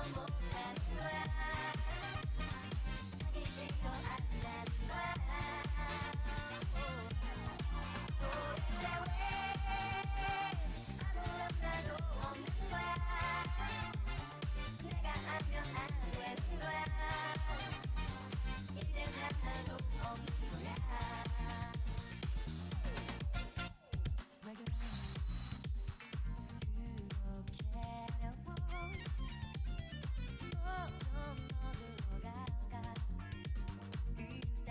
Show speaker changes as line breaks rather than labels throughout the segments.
못하는 거야. 하기 싫어 안 나는 거야. 도대체 왜 아무런 말도 없는 거야. 내가 하면 안 되는 거야. 이젠 하나도 없는 거야. 왜 그래 그렇게 하려고 너도 먹으러 갈까. 일단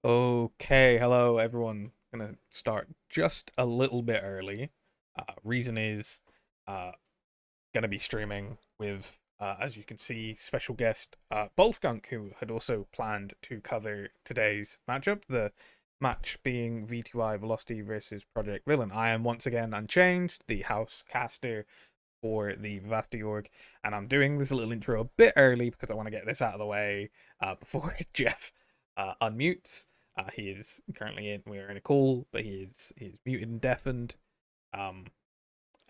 Okay, hello everyone. Gonna start just a little bit early. Reason is, uh, gonna be streaming with, as you can see, special guest Bullskunk, who had also planned to cover today's matchup. The match being VTY Velocity versus Project Villain. I am once again unchanged, the house caster for the Vivacity org, and I'm doing this little intro a bit early because I want to get this out of the way before Jeff unmutes. He is currently we're in a call, but he is muted and deafened. And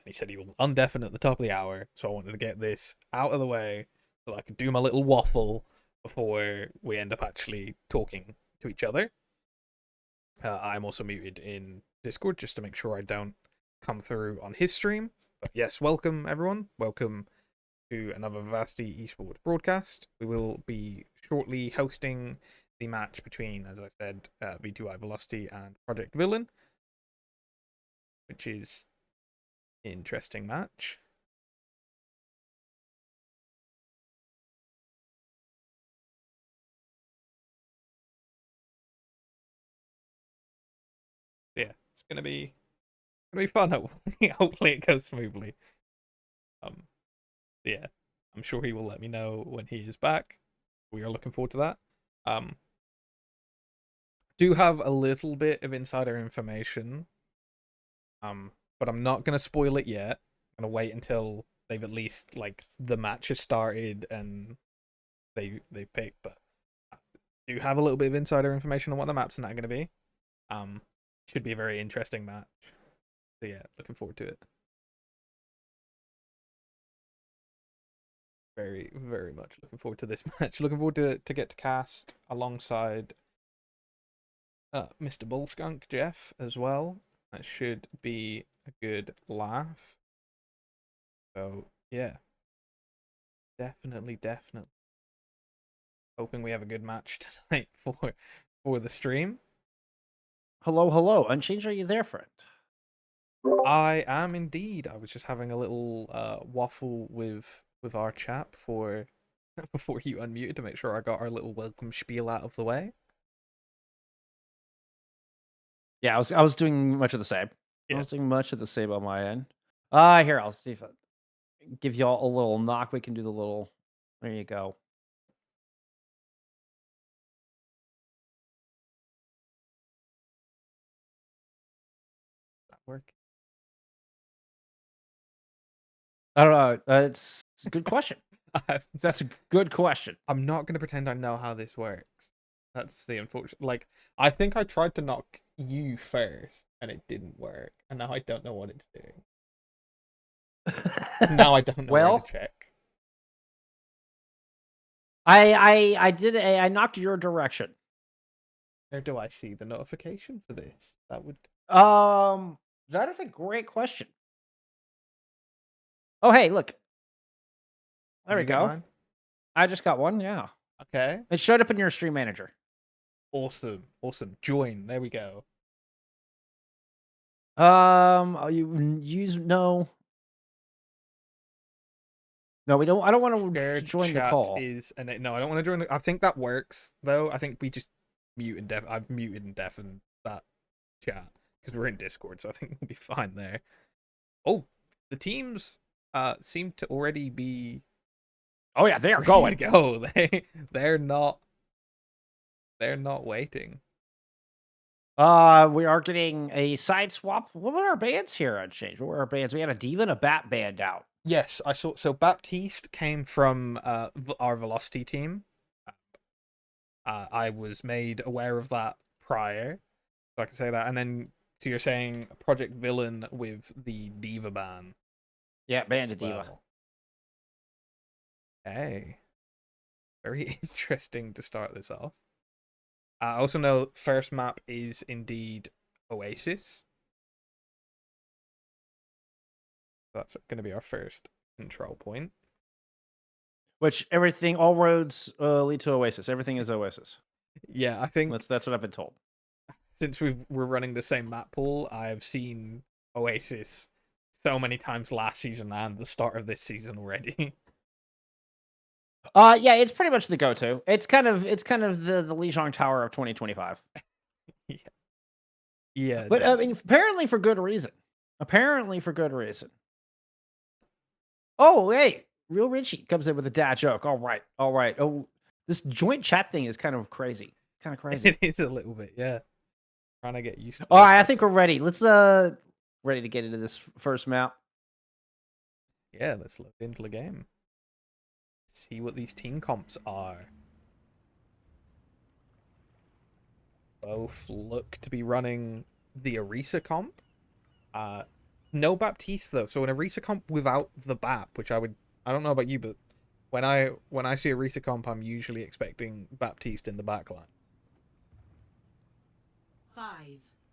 he said he will undeafen at the top of the hour, so I wanted to get this out of the way so I could do my little waffle before we end up actually talking to each other. I'm also muted in Discord just to make sure I don't come through on his stream. But yes, welcome everyone. Welcome to another Vivacity Esports broadcast. We will be shortly hosting the match between, as I said, V2I Velocity and Project Villain, which is an interesting match. Yeah, it's gonna be fun. Hopefully, hopefully it goes smoothly. Um, yeah, I'm sure he will let me know when he is back. We are looking forward to that. Um, do have a little bit of insider information. But I'm not gonna spoil it yet. I'm gonna wait until they've at least like the match has started and they've picked. But I do have a little bit of insider information on what the maps are not gonna be. Um, should be a very interesting match. So yeah, looking forward to it. Very, very much looking forward to this match. Looking forward to get to cast alongside Mr. Bullskunk Jeff as well. That should be a good laugh. So yeah, definitely hoping we have a good match tonight for the stream.
Hello, hello. Unchanged, are you there, friend?
I am indeed. I was just having a little waffle with our chat before before you unmuted to make sure I got our little welcome spiel out of the way.
Yeah, I was doing much of the same. I
Yeah,
was doing much of the same on my end. Here, I'll see if I give y'all a little knock. We can do the little. There you go.
that work.
I don't know. It's a good question.
I'm
That's a good question.
I'm not gonna pretend I know how this works. That's the unfortunate. Like I think I tried to knock you first and it didn't work, and now I don't know what it's doing. Now I don't know where to
Well,
check.
I did a I knocked your direction.
Where do I see the notification for this? That would.
Um, that is a great question. Oh, hey, look.
Did
There we
you get
go.
mine?
I just got one. Yeah,
Okay.
it showed up in your stream manager.
Awesome. Awesome. Join. There we go.
You use no. No, we don't. I don't want to
Shared
join the
chat
call.
is and no, I don't want to join. I think that works though. I think we just mute and I've muted and deafened that chat because we're in Discord, so I think we'll be fine there. Oh, the teams seem to already be
Oh yeah, they are
ready to
going.
go. They're not waiting.
We are getting a side swap. What were our bands here on Change? What were our bands? We had a Diva and a Bat band out.
Yes, I saw. So Baptiste came from our Velocity team. I was made aware of that prior, so I can say that. And then, so you're saying Project Villain with the Diva ban.
Yeah, band of Diva.
Well, hey, very interesting to start this off. I also know first map is indeed Oasis. That's going to be our first control point.
Which everything, all roads lead to Oasis. Everything is Oasis.
Yeah, I think
That's what I've been told.
since we're running the same map pool, I've seen Oasis so many times last season and the start of this season already.
Yeah, it's pretty much the go-to. It's kind of the Lijiang Tower of 2025.
Yeah. Yeah.
But I mean, apparently for good reason. Apparently for good reason. Oh, hey, Real Richie comes in with a dad joke. All right, all right. Oh, this joint chat thing is kind of crazy. Kind of crazy.
It is a little bit, yeah. Trying to get used to
All
this.
right, I think we're ready. Let's ready to get into this first map.
Yeah, let's look into the game. See what these team comps are. Both look to be running the Orisa comp. No Baptiste though, so an Orisa comp without the BAP, which I don't know about you, but when I see Orisa comp, I'm usually expecting Baptiste in the backline.
5,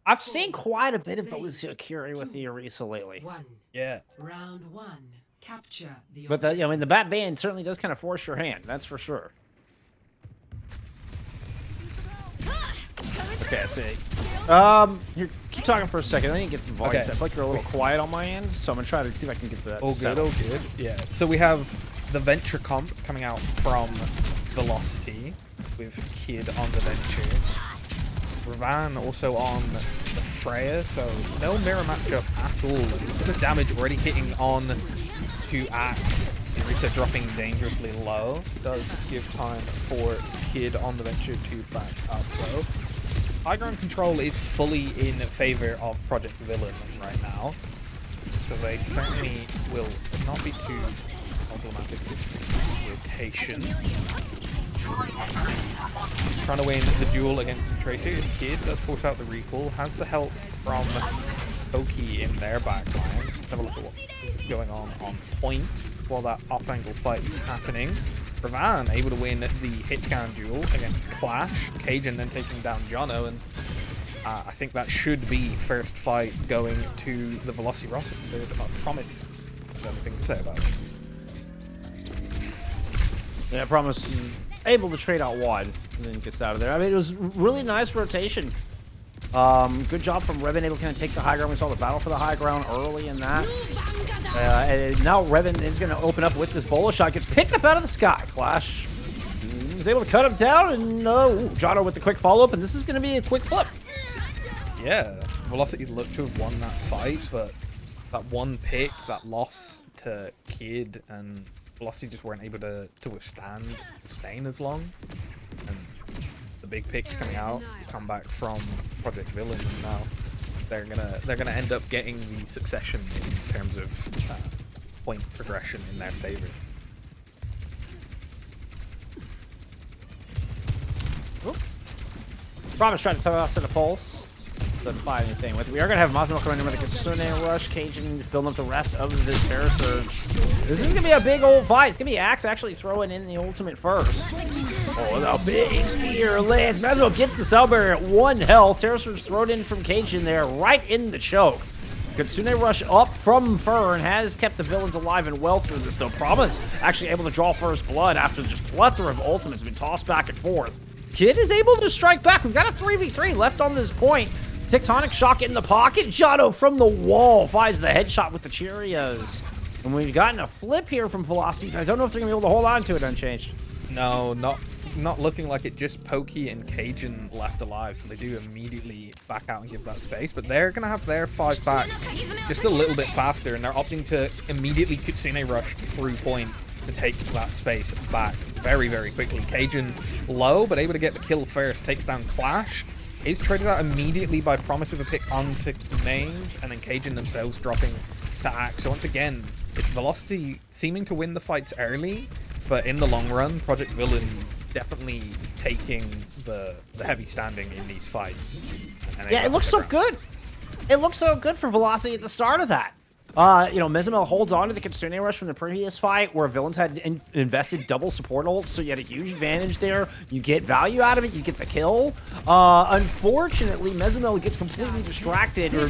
I've seen quite a bit of Lucio Curie with the Orisa lately.
1.
Yeah.
Round 1. Capture the
But I mean, the Bat Band certainly does kind of force your hand. That's for sure. Okay, I see. Here, keep talking for a second. I need to get some volume
Okay.
set. I feel like you're a little quiet on my end, so I'm gonna try to see if I can get that.
All good,
settled.
all good. Yeah. So we have the Venture comp coming out from Velocity with Kid on the Venture. Ravan also on the Freya, so no mirror matchup at all. The damage already hitting on to Axe. Orisa dropping dangerously low. Does give time for Kid on the Venture to back up though. High ground control is fully in favor of Project Villain right now. So they certainly will not be too problematic with this rotation. Trying to win the duel against the Tracer. This Kid does force out the recall. Has the help from Pokey in their backline. Let's have a look at what is going on point while that off-angle fight is happening. Ravan able to win the hit scan duel against Clash. Cajun then taking down Jono, and I think that should be first fight going to the Velocity roster. Promise. There's anything to say about it.
Yeah, Promise able to trade out wide and then gets out of there. I mean, it was really nice rotation. Good job from Revan, able to kind of take the high ground. We saw the battle for the high ground early in that. And now Revan is going to open up with this bolo shot. Gets picked up out of the sky. Clash is able to cut him down, and Jono with the quick follow-up, and this is going to be a quick flip.
Yeah, Velocity looked to have won that fight, but that one pick, that loss to Kid, and Velocity just weren't able to withstand, sustain as long. And the big picks coming out, come back from Project Villain, and now they're gonna end up getting the succession in terms of point progression in their favor.
Promise trying to set a pulse. Doesn't find anything with it. We are going to have Mazimo coming in with a Kitsune Rush. Cajun building up the rest of this Terror Surge. This is going to be a big old fight. It's going to be Axe actually throwing in the ultimate first. Oh, the big spear lands. Mazimo gets the cell barrier at 1 health. Terror Surge thrown in from Cajun there, right in the choke. Kitsune Rush up from Fern has kept the villains alive and well through this, though. Promise actually able to draw first blood after just plethora of ultimates have been tossed back and forth. Kid is able to strike back. We've got a 3v3 left on this point. Tectonic Shock in the pocket. Jono from the wall finds the headshot with the Cheerios. And we've gotten a flip here from Velocity. I don't know if they're going to be able to hold on to it unchanged.
No, not looking like it. Just Pokey and Cajun left alive, so they do immediately back out and give that space. But they're going to have their 5 back just a little bit faster, and they're opting to immediately Kitsune Rush through point to take that space back very, very quickly. Cajun low, but able to get the kill first. Takes down Clash. Is traded out immediately by Promise with a pick onto Mains, and then Cajun themselves dropping to Axe. So once again, it's Velocity seeming to win the fights early, but in the long run, Project Villain definitely taking the heavy standing in these fights.
Yeah, it looks so good. It looks so good for Velocity at the start of that. Mizumel holds on to the Kitsune Rush from the previous fight where villains had invested double support ults, so you had a huge advantage there. You get value out of it, you get the kill. Unfortunately, Mizumel gets completely distracted or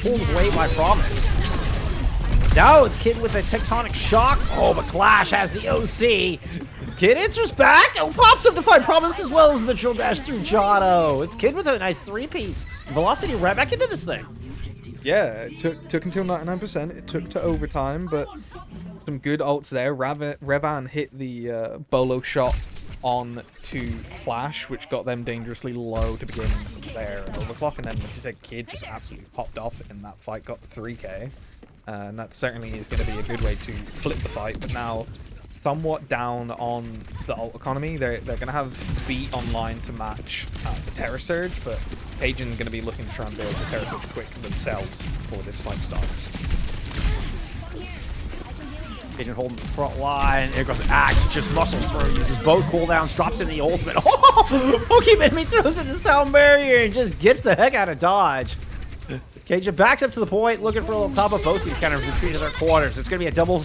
pulled away by Promise. Now it's Kid with a Tectonic Shock. Oh, but Clash has the OC. Kid answers back and pops up to find Promise as well as the drill dash through Jono. It's Kid with a nice 3-piece. Velocity right back into this thing.
Yeah, it took until 99%. It took to overtime, but Some good ults there. Revan hit the bolo shot on to Clash, which got them dangerously low to begin their overclock, and then, like you said, Kid just absolutely popped off in that fight, got the 3k, and that certainly is going to be a good way to flip the fight. But now, somewhat down on the ult economy, they're going to have Beat online to match the Terror Surge, but Cajun's going to be looking to try and build the Terror Surge quick themselves before this fight starts.
Cajun holding the front line. Here goes Axe, just muscles through, uses both cooldowns, drops in the ultimate. Oh, Pokemon throws in the sound barrier and just gets the heck out of dodge. Cajun backs up to the point, looking for a little top of both teams, kind of retreat to their quarters. It's going to be a double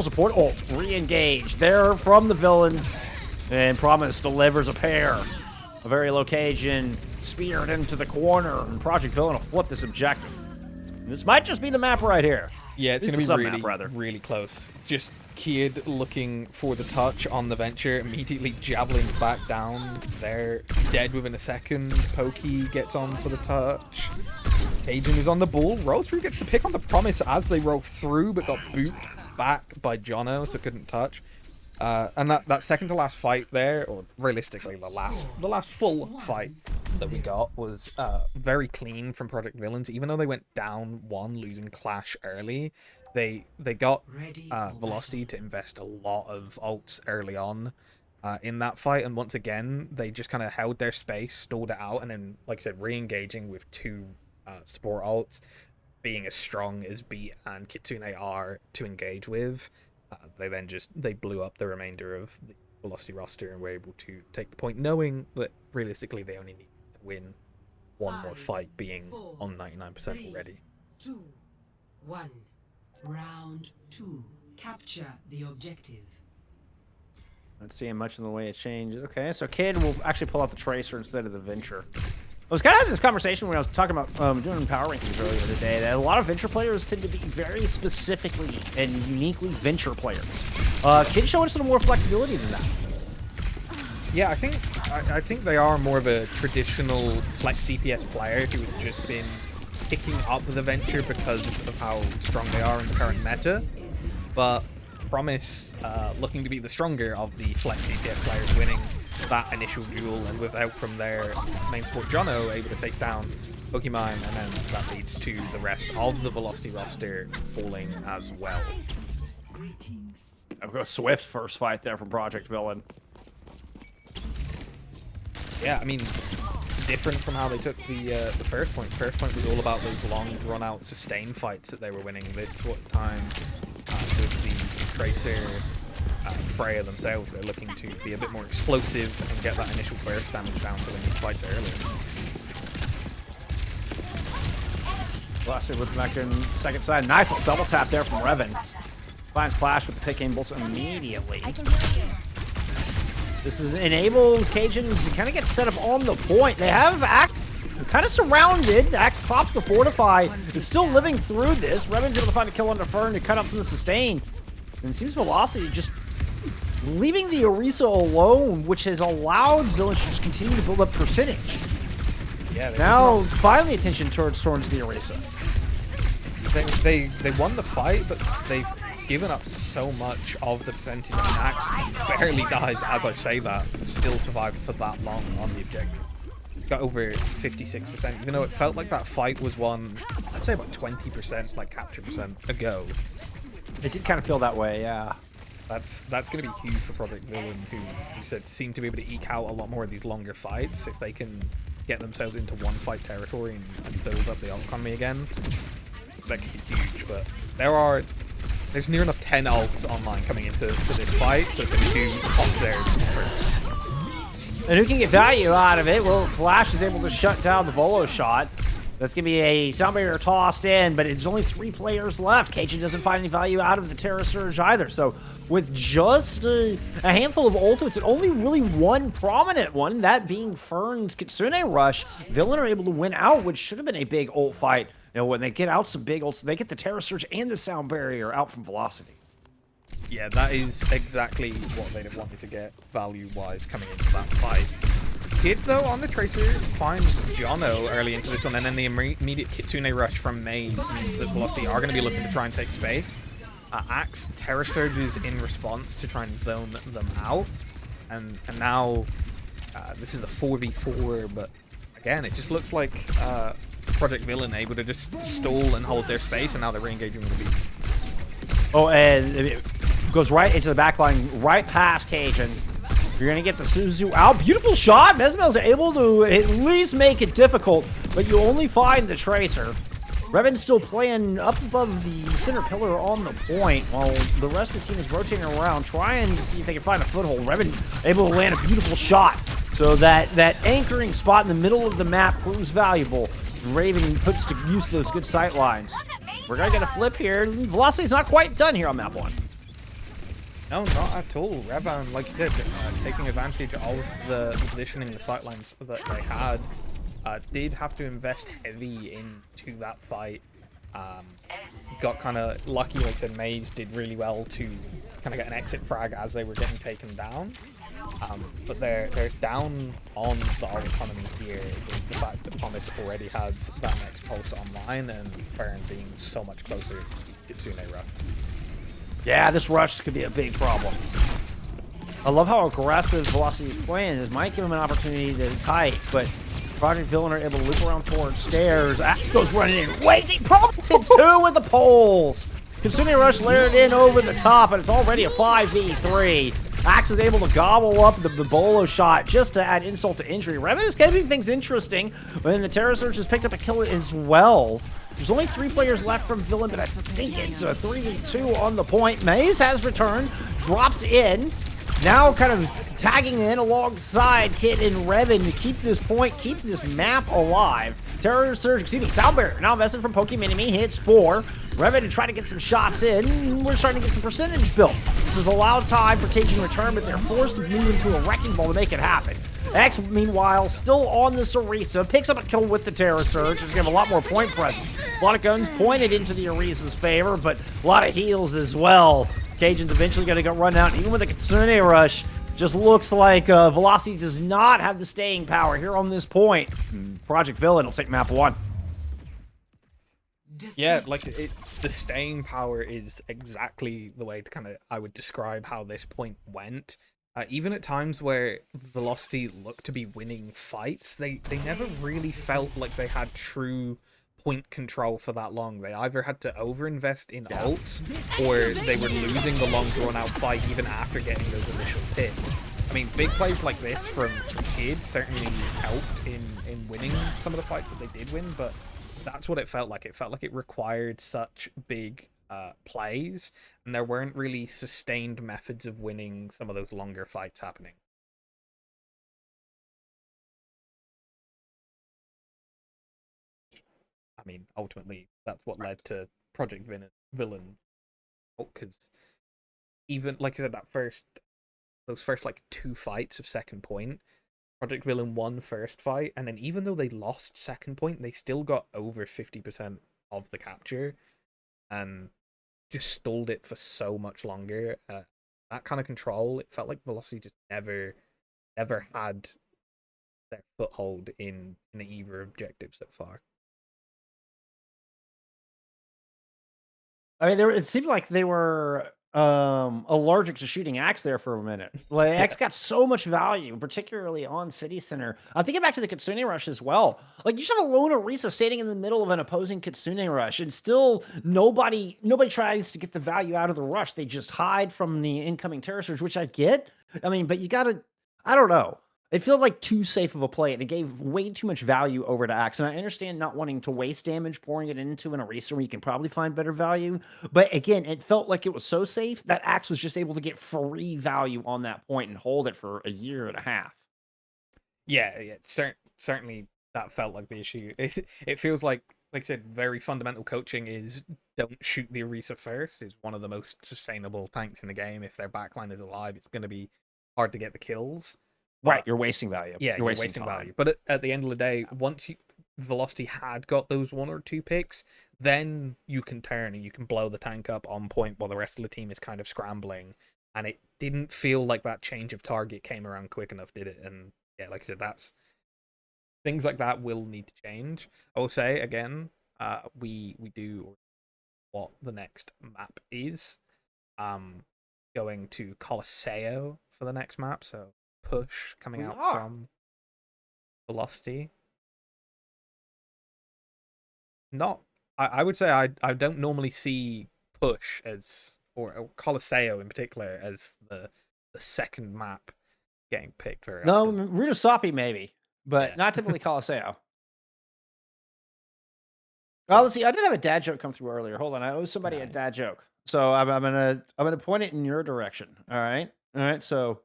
support ult. Re-engage. There from the villains. And Promise delivers a pair. A very low Cajun speared into the corner. And Project Villain will flip this objective. And this might just be the map right here.
Yeah, it's going to be really,
rather.
really close. Just Kid looking for the touch on the Venture, immediately javelin back down. They're dead within a second. Pokey gets on for the touch. Cajun is on the ball. Roll through gets the pick on the Promise as they roll through, but got booped back by Jono, so couldn't touch. And that second to last fight there, or realistically the last full fight that we got was very clean from Project Villains. Even though they went down one, losing Clash early, they got Velocity to invest a lot of ults early on in that fight, and once again they just kind of held their space, stalled it out, and then, like I said, re-engaging with two support ults, being as strong as Beat and Kitsune are to engage with. They blew up the remainder of the Velocity roster and were able to take the point, knowing that realistically they only need to win one more fight, being on 99% already.
2, 1. Round 2. Capture the objective.
Not seeing much in the way of change. Okay, so Kid will actually pull out the Tracer instead of the Venture. I was kind of having this conversation when I was talking about doing power rankings earlier today, that a lot of Venture players tend to be very specifically and uniquely Venture players. Kid showing some more flexibility than that.
Yeah, I think they are more of a traditional flex DPS player who has just been picking up the Venture because of how strong they are in the current meta. But Promise looking to be the stronger of the flex DPS players, winning that initial duel, and with help from their main support Jono able to take down Pokemon, and then that leads to the rest of the Velocity roster falling as well.
I've got a swift first fight there from Project Villain.
Yeah, I mean, different from how they took the first point. First point was all about those long, run-out, sustain fights that they were winning. This time, with the Tracer, Freya themselves, they're looking to be a bit more explosive and get that initial burst damage down to win these fights early.
Velocity with back in second side. Nice little double tap there from Revan. Finds Clash with the take aim bolts immediately. This enables Cajun to kind of get set up on the point. They have Axe kind of surrounded. Axe pops the Fortify. Is still living through this. Revan's able to find a kill under Fern to cut up some of the sustain. And it seems Velocity just leaving the Orisa alone, which has allowed Village to just continue to build up percentage.
Yeah.
Now, finally attention towards the Orisa.
They won the fight, but they've given up so much of the percentage. And Axe barely dies as I say that, still survived for that long on the objective. Got over 56%, even though it felt like that fight was won, I'd say about 20%, like capture percent ago.
It did kind of feel that way, yeah.
That's going to be huge for Project Villain, who you said seem to be able to eke out a lot more of these longer fights. If they can get themselves into one fight territory and build up the ult economy again, that could be huge. But there's near enough 10 ults online coming into this fight, so it's going to be two top theirs first.
And who can get value out of it? Well, Flash is able to shut down the Volo shot. That's going to be a sound barrier tossed in, but it's only 3 players left. Cajun doesn't find any value out of the Terror Surge either. So with just a handful of ultimates and only really one prominent one, that being Fern's Kitsune Rush, Villain are able to win out, which should have been a big ult fight. You know, when they get out some big ults, they get the Terror Surge and the sound barrier out from Velocity.
Yeah, that is exactly what they'd have wanted to get value-wise coming into that fight. Kid, though, on the Tracer, finds Jono early into this one, and then the immediate Kitsune Rush from Maze means that Velocity are going to be looking to try and take space. Axe Terror Surges in response to try and zone them out, and now this is a 4v4, but again, it just looks like Project Villain able to just stall and hold their space, and now they're re-engaging with the beat.
Oh, and it goes right into the back line, right past Cajun. You're going to get the Suzu out. Beautiful shot. Mesmel's able to at least make it difficult, but you only find the Tracer. Revan's still playing up above the center pillar on the point, while the rest of the team is rotating around, trying to see if they can find a foothold. Revan able to land a beautiful shot, so that anchoring spot in the middle of the map proves valuable. Raven puts to use those good sight lines. We're going to get a flip here. Velocity's not quite done here on map 1.
No, not at all. Revan, like you said, taking advantage of the positioning, the sightlines that they had, did have to invest heavy into that fight. Got kind of lucky, like the Maze did really well to kind of get an exit frag as they were getting taken down. But they're down on the autonomy here with the fact that Thomas already has that next pulse online, and Baron being so much closer to Kitsune Rush.
Yeah, this rush could be a big problem. I love how aggressive Velocity is playing. This might give him an opportunity to kite, but Project Villain are able to loop around towards stairs. Axe goes running in. Wait, he hits 2 with the poles. Kitsune Rush layered in over the top, and it's already a 5v3. Axe is able to gobble up the bolo shot just to add insult to injury. Revan is keeping things interesting, but then the Terror Surge has picked up a kill as well. There's only 3 players left from Villain, but I think it's a 3v2 on the point. Maze has returned, drops in, now kind of tagging in alongside Kit and Revan to keep this point, keep this map alive. Terror Surge, Soundbarrier now invested from Pokemon-Mini, hits 4. Revan to try to get some shots in. We're starting to get some percentage built. This is allowed time for Cajun return, but they're forced to move into a wrecking ball to make it happen. X, meanwhile, still on the Orisa, picks up a kill with the Terror Surge. It's going to have a lot more point presence. A lot of guns pointed into the Orisa's favor, but a lot of heals as well. Cajun's eventually going to get run out, even with a Kitsune Rush. Just looks like Velocity does not have the staying power here on this point. Project Villain will take map 1.
Yeah, like the staying power is exactly the way to kind of I would describe how this point went. Even at times where Velocity looked to be winning fights, they never really felt like they had true point control for that long. They either had to overinvest in ults, or they were losing the long drawn-out fight even after getting those initial hits. I mean, big plays like this from Kid certainly helped in winning some of the fights that they did win, but that's what it felt like. It felt like it required such big plays, and there weren't really sustained methods of winning some of those longer fights happening. I mean, ultimately, that's what led to Project Villain, because even, like I said, those first like 2 fights of second point, Project Villain won first fight, and then even though they lost second point, they still got over 50% of the capture, and just stalled it for so much longer. That kind of control, it felt like Velocity just never had their foothold in either objective so far.
I mean, it seemed like they were allergic to shooting Axe there for a minute. Like, Axe got so much value, particularly on City Center. I'm thinking back to the Kitsune Rush as well. Like, you should have a lone Orisa standing in the middle of an opposing Kitsune Rush, and still nobody tries to get the value out of the rush. They just hide from the incoming Terror Surge, which I get. I mean, but you gotta, I don't know. It felt like too safe of a play, and it gave way too much value over to Axe. And I understand not wanting to waste damage pouring it into an Orisa where you can probably find better value. But again, it felt like it was so safe that Axe was just able to get free value on that point and hold it for a year and a half.
Yeah, certainly that felt like the issue. It feels like I said, very fundamental coaching is don't shoot the Orisa first. Is one of the most sustainable tanks in the game. If their backline is alive, it's going to be hard to get the kills.
Right, you're wasting value.
Yeah, you're wasting value. But at the end of the day, once Velocity had got those 1 or 2 picks, then you can turn and you can blow the tank up on point while the rest of the team is kind of scrambling. And it didn't feel like that change of target came around quick enough, did it? And yeah, like I said, things like that will need to change. I will say again, we do what the next map is. Going to Colosseo for the next map, so push coming
We
out
are.
from Velocity. Not, I would say I don't normally see push as or Colosseo in particular as the second map getting picked very
No,
often.
Rudasapi maybe, but
Yeah.
not typically Colosseo.
So-
Oh, let's see. I did have a dad joke come through earlier. Hold on, I owe somebody a
Nice.
dad joke, so I'm gonna point it in your direction. All right. So,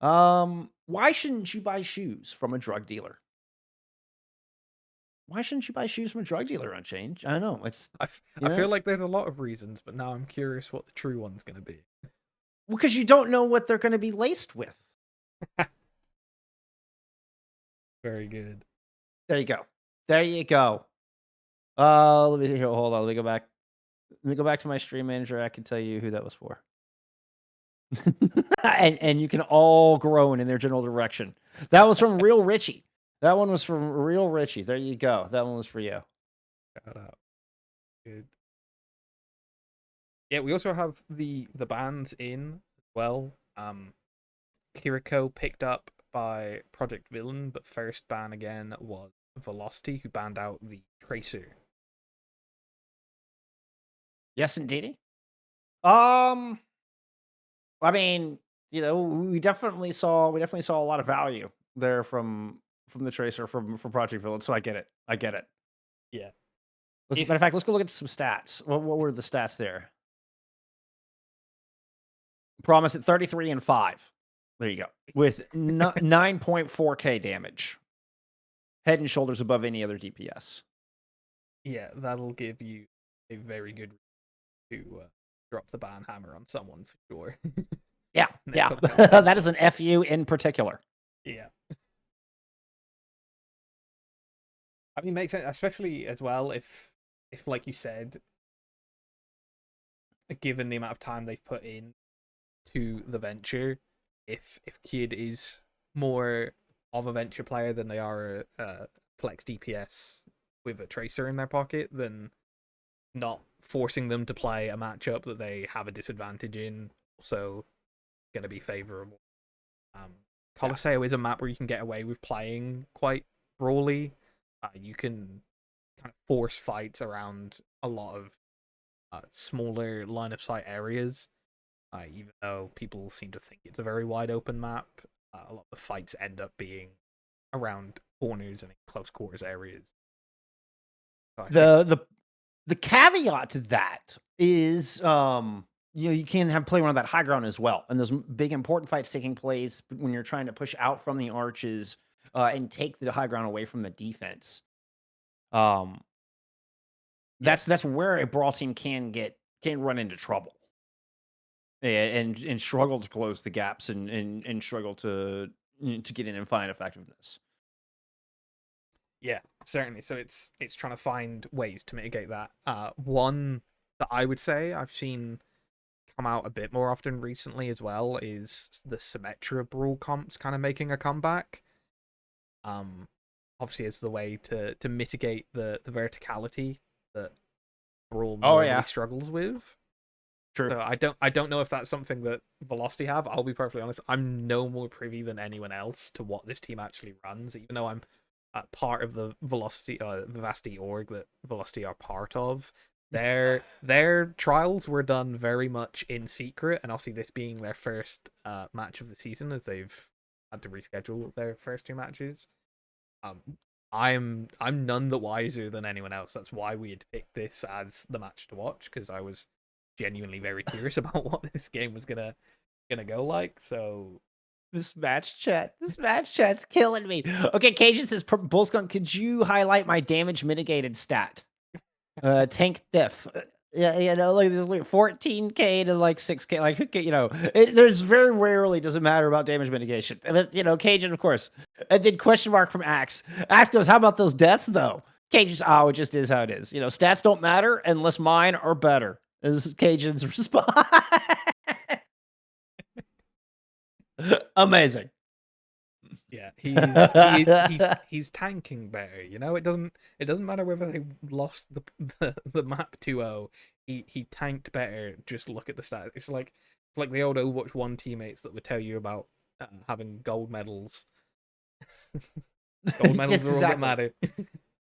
why shouldn't you buy shoes from a drug dealer? Why shouldn't you buy shoes from a drug dealer on Change? I don't know. It's
I feel like there's a lot of reasons, but now I'm curious what the true one's going to be.
because you don't know what they're going to be laced with.
Very good.
There you go. There you go. Let me hold on. Let me go back. Let me go back to my stream manager. I can tell you who that was for. and you can all groan in their general direction. That was from Real Richie. That one was from Real Richie. There you go. That one was for you.
Shout out. Good. Yeah, we also have the bans in as well. Kiriko picked up by Project Villain, but first ban again was Velocity, who banned out the Tracer.
Yes, indeedy. I mean, we definitely saw a lot of value there from the Tracer from Project Villain. So I get it.
Yeah.
Matter of fact, let's go look at some stats. What were the stats there? Promise at 33 and 5. There you go. With 9.4k damage. Head and shoulders above any other DPS.
Yeah, that'll give you a very good reason to drop the ban hammer on someone for sure.
Yeah.
They put it
That is an FU in particular.
Yeah. I mean, makes sense, especially as well if like you said, given the amount of time they've put in to the venture, if Kid is more of a venture player than they are a flex DPS with a tracer in their pocket, then not forcing them to play a matchup that they have a disadvantage in also going to be favorable. Colosseo is a map where you can get away with playing quite brawly. You can kind of force fights around a lot of smaller line of sight areas. Even though people seem to think it's a very wide open map, a lot of the fights end up being around corners and in close quarters areas. So
The caveat to that is you can have play around that high ground as well, and those big important fights taking place when you're trying to push out from the arches and take the high ground away from the defense. That's where a brawl team can run into trouble and struggle to close the gaps and struggle to get in and find effectiveness.
Yeah, certainly. So it's trying to find ways to mitigate that. One that I would say I've seen come out a bit more often recently as well is the Symmetra brawl comps kind of making a comeback. Obviously as the way to mitigate the verticality that brawl normally struggles with.
True.
So I don't know if that's something that Velocity have. I'll be perfectly honest. I'm no more privy than anyone else to what this team actually runs, even though I'm part of the Vivacity org that Velocity are part of. Their trials were done very much in secret, and obviously this being their first match of the season, as they've had to reschedule their first two matches. I'm none the wiser than anyone else. That's why we had picked this as the match to watch, because I was genuinely very curious about what this game was gonna go like. So
This match chat's killing me. Okay, Cajun says, Bullskunk, could you highlight my damage mitigated stat? Tank diff. Yeah, like this, like 14k to like 6k. Like, there's very rarely does it matter about damage mitigation. And Cajun, of course. And then question mark from Axe. Axe goes, how about those deaths though? Cajun's, it just is how it is. Stats don't matter unless mine are better. This is Cajun's response. Amazing.
yeah, he's tanking better. It doesn't matter whether they lost the map 2-0. he tanked better. Just look at the stats. It's like the old Overwatch 1 teammates that would tell you about having gold medals. Gold medals are all that matter.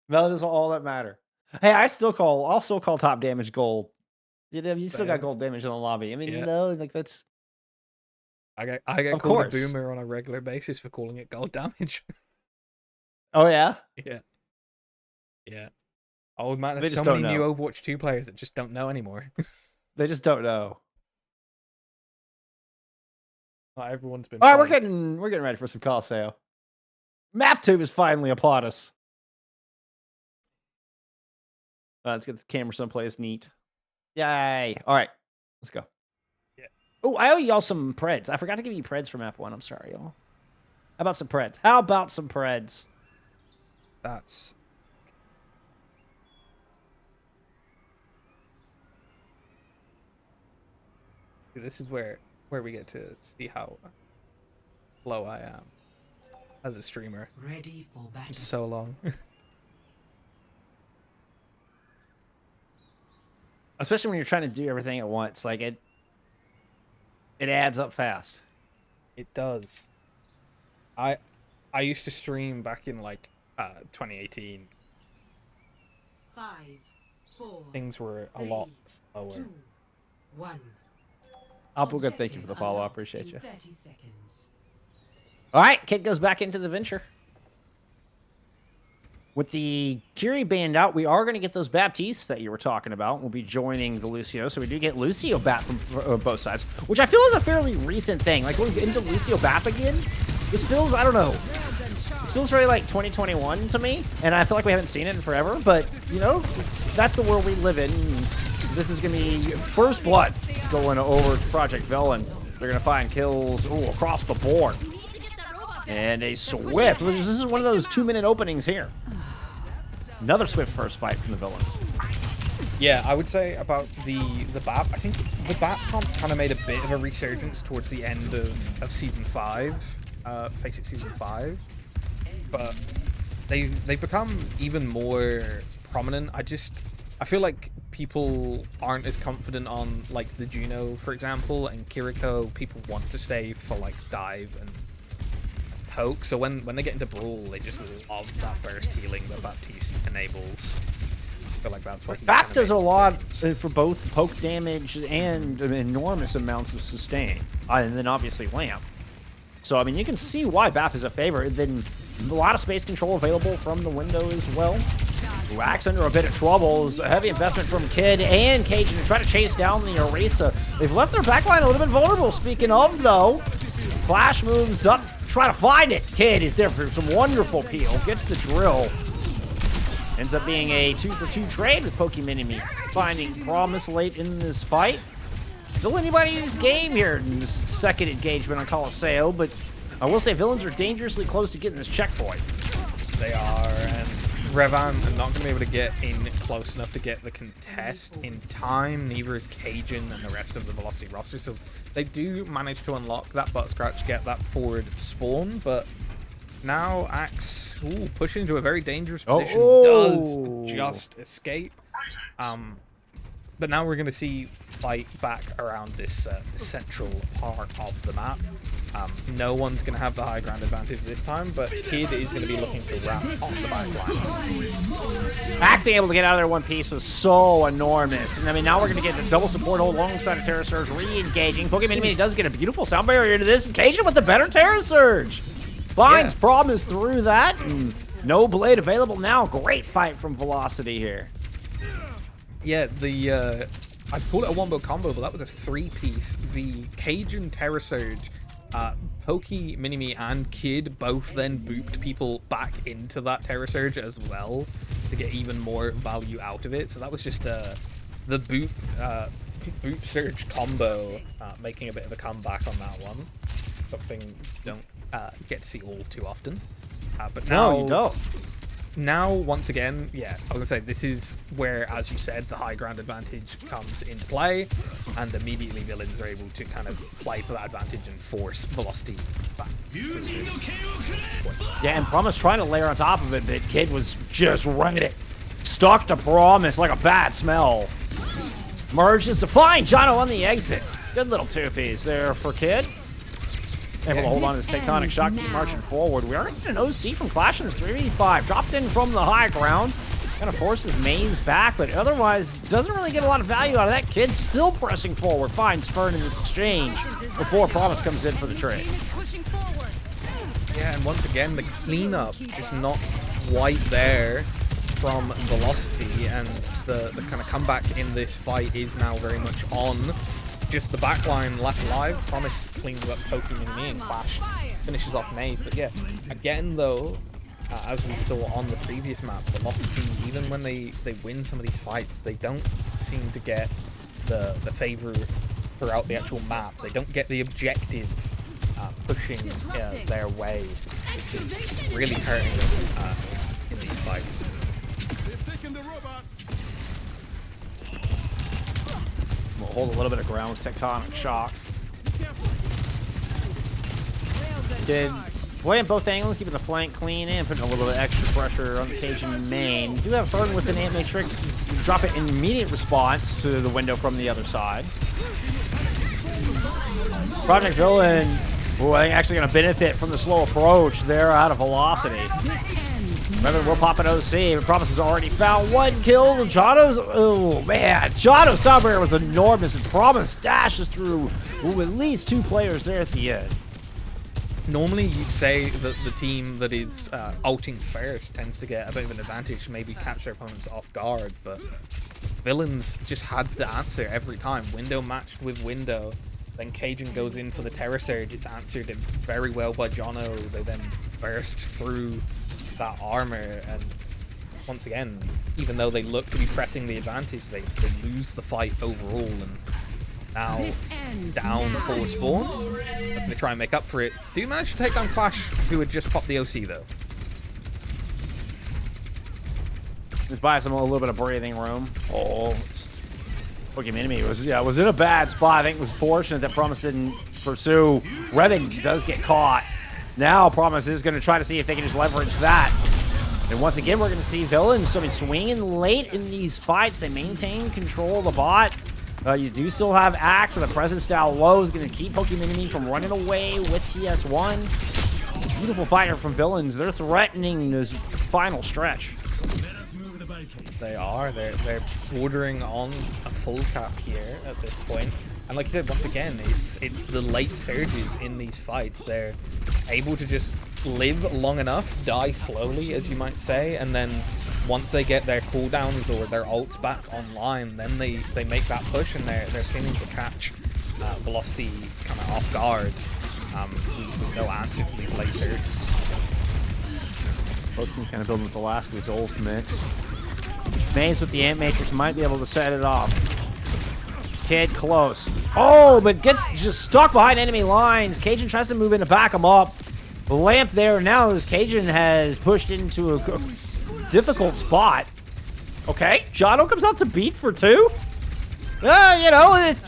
That is all that matter. Hey, I'll still call top damage gold. You still got gold damage in the lobby. I mean,
Yeah.
like that's.
I get
Of
called a
course.
boomer on a regular basis for calling it gold damage.
Oh yeah.
Yeah. Oh man,
They
there's
just
so many
don't
new
know.
Overwatch 2 players that just don't know anymore.
They just don't know.
Not everyone's been.
All right,
playing
we're getting ready for some Colosseo. Map tube is finally upon us. Let's get the camera someplace neat. Yay! All right, let's go.
Yeah.
Oh, I owe y'all some Preds. I forgot to give you Preds for map 1. I'm sorry, y'all. How about some Preds?
That's. This is where we get to see how low I am as a streamer.
Ready for battle.
It's so long.
Especially when you're trying to do everything at once. Like it adds up fast.
It does. I used to stream back in like 2018.
5, 4.
Things were a lot slower.
2, 1.
Good. Thank you for the follow. I appreciate you.
30 seconds.
All right, Kid goes back into the venture. With the Curie banned out, we are going to get those Baptistes that you were talking about. We'll be joining the Lucio, so we do get Lucio Bap from both sides, which I feel is a fairly recent thing. Like, going into Lucio Bap again, this feels, I don't know, this feels very like 2021 to me, and I feel like we haven't seen it in forever, but, you know, that's the world we live in. This is going to be first blood going over Project VLLN. They're going to find kills across the board. And a swift. This is one of those 2-minute openings here. Another swift first fight from the villains.
Yeah, I would say about the BAP. I think the BAP comps kind of made a bit of a resurgence towards the end of season 5, Faceit season 5, but they've become even more prominent. I feel like people aren't as confident on like the Juno, for example, and Kiriko. People want to save for like dive and poke, so when they get into brawl, they just love that burst healing that Baptiste enables. I feel like that's what
Bap does a lot for both poke damage and enormous amounts of sustain, and then obviously Lamp. So I mean, you can see why Bap is a favorite. Then a lot of space control available from the window as well. Wax under a bit of trouble. A heavy investment from Kid and Cajun to try to chase down the Orisa. They've left their backline a little bit vulnerable. Speaking of, though, Flash moves up, try to find it. Kid is there for some wonderful peel. Gets the drill. Ends up being a 2-for-2 trade with Pokemon finding promise late in this fight. Still anybody's game here in this second engagement on Colosseo, but I will say villains are dangerously close to getting this checkpoint.
They are, and Revan are not going to be able to get in close enough to get the contest in time. Neither is Cajun and the rest of the Velocity roster. So they do manage to unlock that butt scratch, get that forward spawn, but now Axe pushing into a very dangerous position. Does just escape. But now we're going to see fight back around this central part of the map. No one's going to have the high ground advantage this time, but Kid is going to be looking to wrap on the back line.
Axe being able to get out of there one piece was so enormous. And I mean, now we're going to get the double support hold alongside of Terra Surge re-engaging. Pokemon Mini does get a beautiful sound barrier into this. Cajun with the better Terra Surge. Finds promise through that. And no blade available now. Great fight from Velocity here.
Yeah, I call it a wombo combo, but that was a 3-piece. The Cajun Terra Surge, Pokey, Minimi, and Kid both then booped people back into that Terra Surge as well to get even more value out of it. So that was just the boop Surge combo making a bit of a comeback on that one. Something you don't get to see all too often. But now,
No, you don't.
Now, once again, yeah, I was gonna say this is where, as you said, the high ground advantage comes into play, and immediately villains are able to kind of play for that advantage and force Velocity back through this.
Yeah, and Promise trying to layer on top of it, but Kid was just running it. Stuck to Promise like a bad smell. Merges to find Jono on the exit. Good little two-piece there for Kid. Able to hold on to this tectonic shock, keep marching forward. We are getting an OC from Clash in this 3v5. Dropped in from the high ground. Kind of forces Mains back, but otherwise doesn't really get a lot of value out of that. Kid still pressing forward. Finds Fern in this exchange before Promise comes in for the trade.
Yeah, and once again, the cleanup just not quite there from Velocity, and the kind of comeback in this fight is now very much on. Just the backline left alive. Promise cleans up poking in me, and Clash finishes off Maze. But yeah, again though, as we saw on the previous map, Velocity, even when they win some of these fights, they don't seem to get the favor throughout the actual map. They don't get the objective pushing their way. It's really hurting them in these fights.
We'll hold a little bit of ground with tectonic shock. Kid playing both angles, keeping the flank clean and putting a little bit of extra pressure on the Cajun main. Do have Fern with an Ant Matrix. Drop it in immediate response to the window from the other side. Project Villain, who I think actually going to benefit from the slow approach. They're out of velocity. Remember, we'll pop an OC, but Promise has already found one kill. Jono's, oh man, Jono's Soundbarrier was enormous, and Promise dashes through at least 2 players there at the end.
Normally you'd say that the team that is ulting first tends to get a bit of an advantage, maybe catch their opponents off guard, but Villains just had the answer every time. Window matched with window, then Cajun goes in for the Terror Surge. It's answered very well by Jono. They then burst through that armor, and once again, even though they look to be pressing the advantage, they lose the fight overall, and now down forward spawn. They're going to try and make up for it. Do manage to take down Clash, who had just popped the OC though.
Just buy some a little bit of breathing room. Oh, Pokemon enemy was in a bad spot. I think it was fortunate that Promise didn't pursue. Revan does get caught. Now Promise is going to try to see if they can just leverage that. And once again, we're going to see Villains swinging late in these fights. They maintain control of the bot. You do still have Axe with a presence style low. Is going to keep Pokemon enemy from running away with TS1. Beautiful fighter from Villains. They're threatening this final stretch.
They are. They're bordering on a full cap here at this point. And like you said, once again, it's the late surges in these fights. They're able to just live long enough, die slowly, as you might say, and then once they get their cooldowns or their ults back online, then they make that push, and they're seeming to catch Velocity kind of off guard with no answer to these late surges.
Both teams kind of building with the last of his ult mix. Maze with the Ant Matrix might be able to set it off. Kid close. Oh, but gets just stuck behind enemy lines. Cajun tries to move in to back him up. The lamp there now as Cajun has pushed into a difficult spot. Okay, Jono comes out to beat for 2. You know, it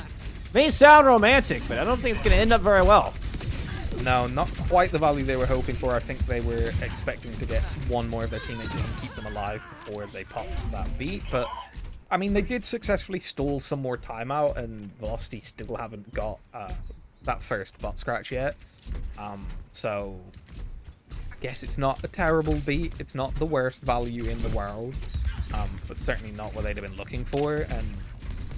may sound romantic, but I don't think it's going to end up very well.
No, not quite the value they were hoping for. I think they were expecting to get one more of their teammates in and keep them alive before they popped that beat, but I mean, they did successfully stall some more timeout, and Velocity still haven't got that first bot scratch yet. So I guess it's not a terrible beat. It's not the worst value in the world, but certainly not what they'd have been looking for. And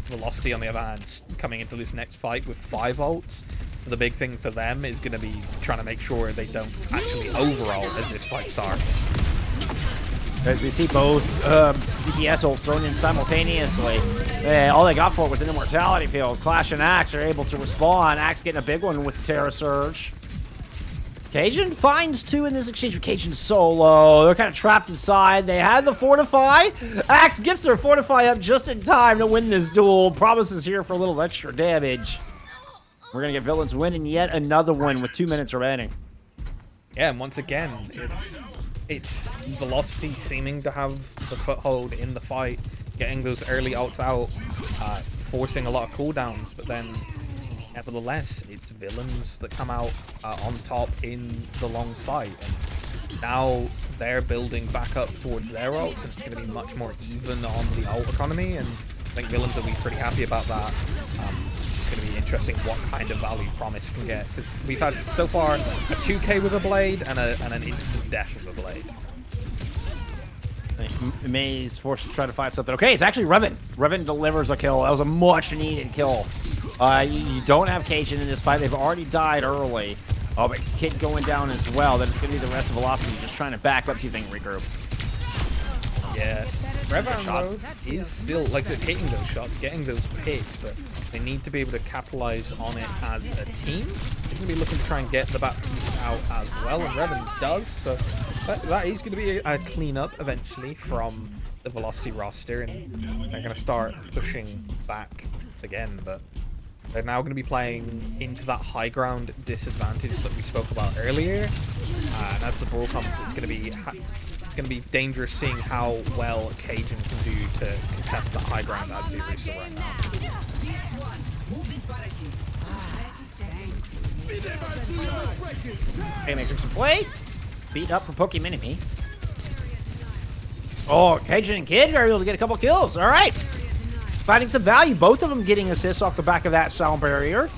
Velocity, on the other hand, coming into this next fight with 5 ults. The big thing for them is going to be trying to make sure they don't actually overall as this fight starts.
As we see both DPS ults thrown in simultaneously. All they got for it was an immortality field. Clash and Axe are able to respond. Axe getting a big one with Terra Surge. Cajun finds 2 in this exchange with Cajun solo. They're kind of trapped inside. They had the Fortify. Axe gets their Fortify up just in time to win this duel. Promises here for a little extra damage. We're going to get Villains winning yet another one with 2 minutes remaining.
Yeah, and once again, it's Velocity seeming to have the foothold in the fight, getting those early ults out, forcing a lot of cooldowns, but then nevertheless, it's Villains that come out on top in the long fight. And now they're building back up towards their ults, and it's going to be much more even on the ult economy, and think Villains will be pretty happy about that. It's going to be interesting what kind of value Promise can get, because we've had so far a 2k with a blade and an instant death with a blade.
May's forced to try to find something. Okay, it's actually Revan. Revan delivers a kill. That was a much-needed kill. You don't have Cajun in this fight. They've already died early. Oh, but Kid going down as well. Then it's going to be the rest of Velocity just trying to back up, see if they can regroup.
Yeah, Revan though is still, like I said, hitting those shots, getting those picks, but they need to be able to capitalize on it as a team. They're going to be looking to try and get the back piece out as well, and Revan does, so that is going to be a clean-up eventually from the Velocity roster, and they're going to start pushing back once again, but they're now going to be playing into that high ground disadvantage that we spoke about earlier, and as the brawl comes, it's going to be dangerous seeing how well Cajun can do to contest that high ground as the Arisa right now.
Okay, Matrix in play. Beat up for Poke Mini-Me. Oh, Cajun and Kid are able to get a couple kills. All right. Finding some value. Both of them getting assists off the back of that sound barrier.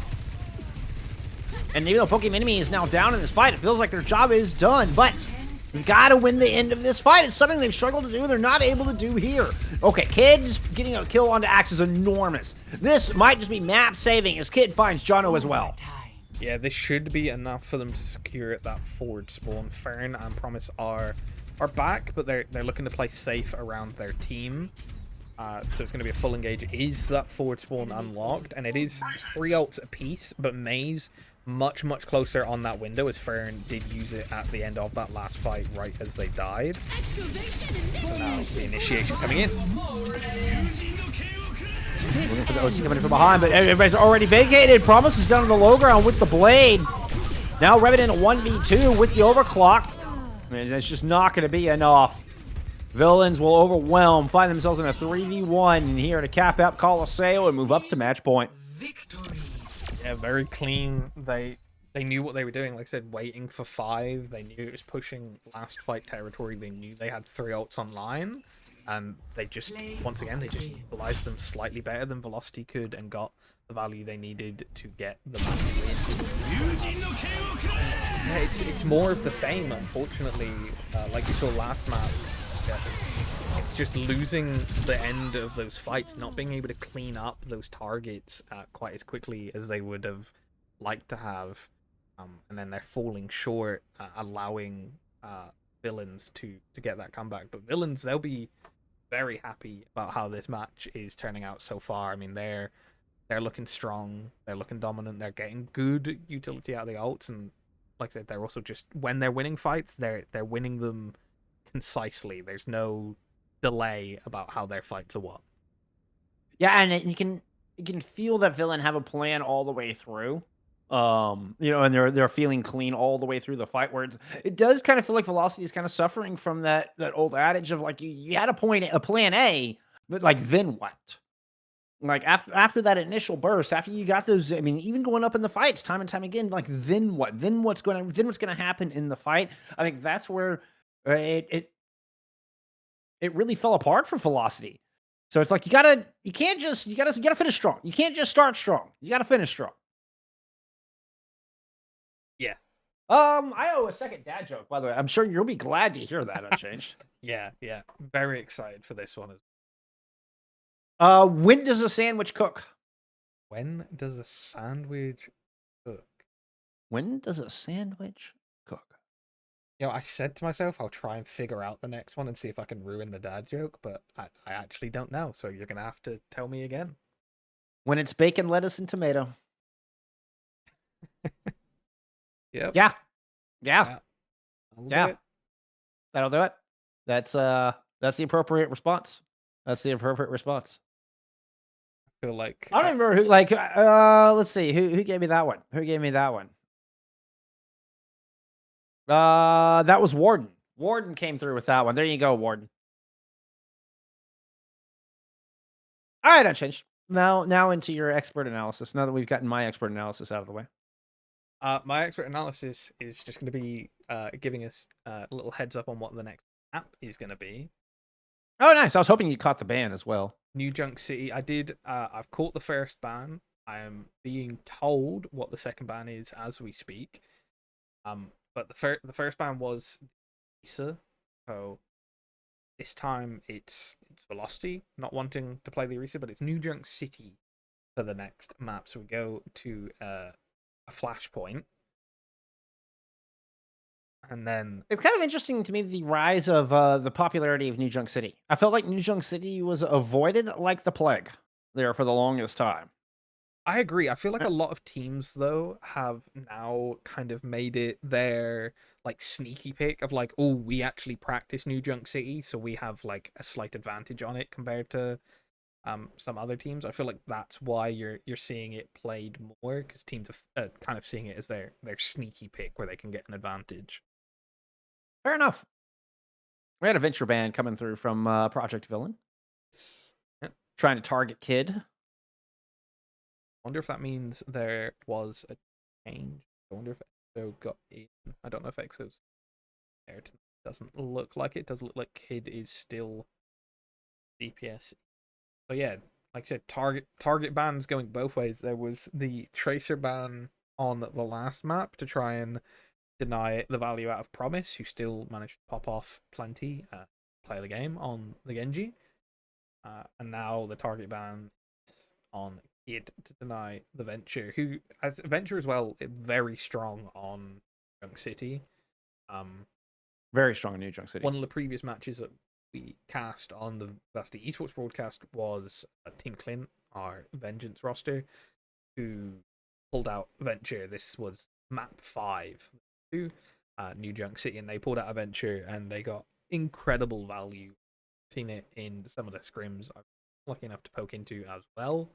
And even though Poke Mini-Me is now down in this fight, it feels like their job is done. But we've got to win the end of this fight. It's something they've struggled to do. They're not able to do here. Okay, Kid just getting a kill onto Axe is enormous. This might just be map saving as Kid finds Jono as well.
Yeah, this should be enough for them to secure that forward spawn. Fern and Promise are back, but they're looking to play safe around their team. So it's going to be a full engage. Is that forward spawn unlocked? And it is 3 ults apiece, but Maze much closer on that window, as Fern did use it at the end of that last fight right as they died. So now the initiation coming in.
Looking for the OC coming in from behind, but everybody's already vacated. Promise is down on the low ground with the blade. Now Revan in a 1v2 with the overclock. And it's just not going to be enough. Villains will overwhelm, find themselves in a 3v1 here to cap out Colosseo and move up to match point.
Victory.
Yeah, very clean. They knew what they were doing. Like I said, waiting for 5. They knew it was pushing last fight territory. They knew they had 3 ults online. And they just, once again, they just utilized them slightly better than Velocity could and got the value they needed to get the match win. Yeah, it's more of the same, unfortunately. Like we saw last map, it's just losing the end of those fights, not being able to clean up those targets quite as quickly as they would have liked to have. And then they're falling short, allowing Villains to get that comeback. But Villains, they'll be very happy about how this match is turning out so far. I mean, they're looking strong, they're looking dominant, they're getting good utility out of the ults, and like I said, they're also just, when they're winning fights, they're winning them concisely. There's no delay about how their fights are won.
Yeah, and you can feel that Villain have a plan all the way through. And they're feeling clean all the way through the fight, where it does kind of feel like Velocity is kind of suffering from that old adage of like you had a plan A, but like then what? Like after that initial burst, after you got those, I mean, even going up in the fights time and time again, like then what? Then what's gonna happen in the fight? I think that's where it really fell apart for Velocity. So it's like you gotta finish strong. You can't just start strong. You gotta finish strong.
Yeah.
I owe a second dad joke, by the way. I'm sure you'll be glad to hear that unchanged.
Yeah. Very excited for this one.
When does a sandwich cook?
When does a sandwich cook?
When does a sandwich cook?
I said to myself, I'll try and figure out the next one and see if I can ruin the dad joke, but I actually don't know, so you're going to have to tell me again.
When it's bacon, lettuce, and tomato.
Yep.
Yeah.
That'll do it.
That'll do it. That's the appropriate response. I feel
like
I don't remember who. Like, let's see. Who gave me that one? That was Warden. Warden came through with that one. There you go, Warden. All right, unchanged. Now into your expert analysis. Now that we've gotten my expert analysis out of the way.
My expert analysis is just going to be giving us a little heads up on what the next map is going to be.
Oh, nice. I was hoping you caught the ban as well.
New Junk City. I did. I've caught the first ban. I am being told what the second ban is as we speak. But the first ban was Lisa. So this time it's Velocity not wanting to play the Orisa, but it's New Junk City for the next map. So we go to a flashpoint. And then
It's kind of interesting to me the rise of the popularity of New Junk City. I felt like New Junk City was avoided like the plague there for the longest time.
I agree. I feel like a lot of teams though have now kind of made it their like sneaky pick of like, oh, we actually practice New Junk City, so we have like a slight advantage on it compared to some other teams. I feel like that's why you're seeing it played more, because teams are kind of seeing it as their sneaky pick where they can get an advantage.
Fair enough. We had a venture ban coming through from Project VLLN
Yep.
trying to target Kid.
Wonder if that means there was a change. I wonder if Exo got in. I don't know if Exo's there. It doesn't look like it. Does look like Kid is still DPS. So yeah, like I said, target bans going both ways. There was the Tracer ban on the last map to try and deny the value out of Promise, who still managed to pop off plenty, play the game on the Genji. And now the target ban is on Kid to deny the Venture, who as Venture as well, very strong on Junk City.
Very strong in New Junk City.
One of the previous matches that we cast on the Varsity Esports broadcast was Team Clint, our Vengeance roster, who pulled out Venture. This was map 5 to New Junk City, and they pulled out a Venture and they got incredible value. Seen it in some of the scrims I'm lucky enough to poke into as well.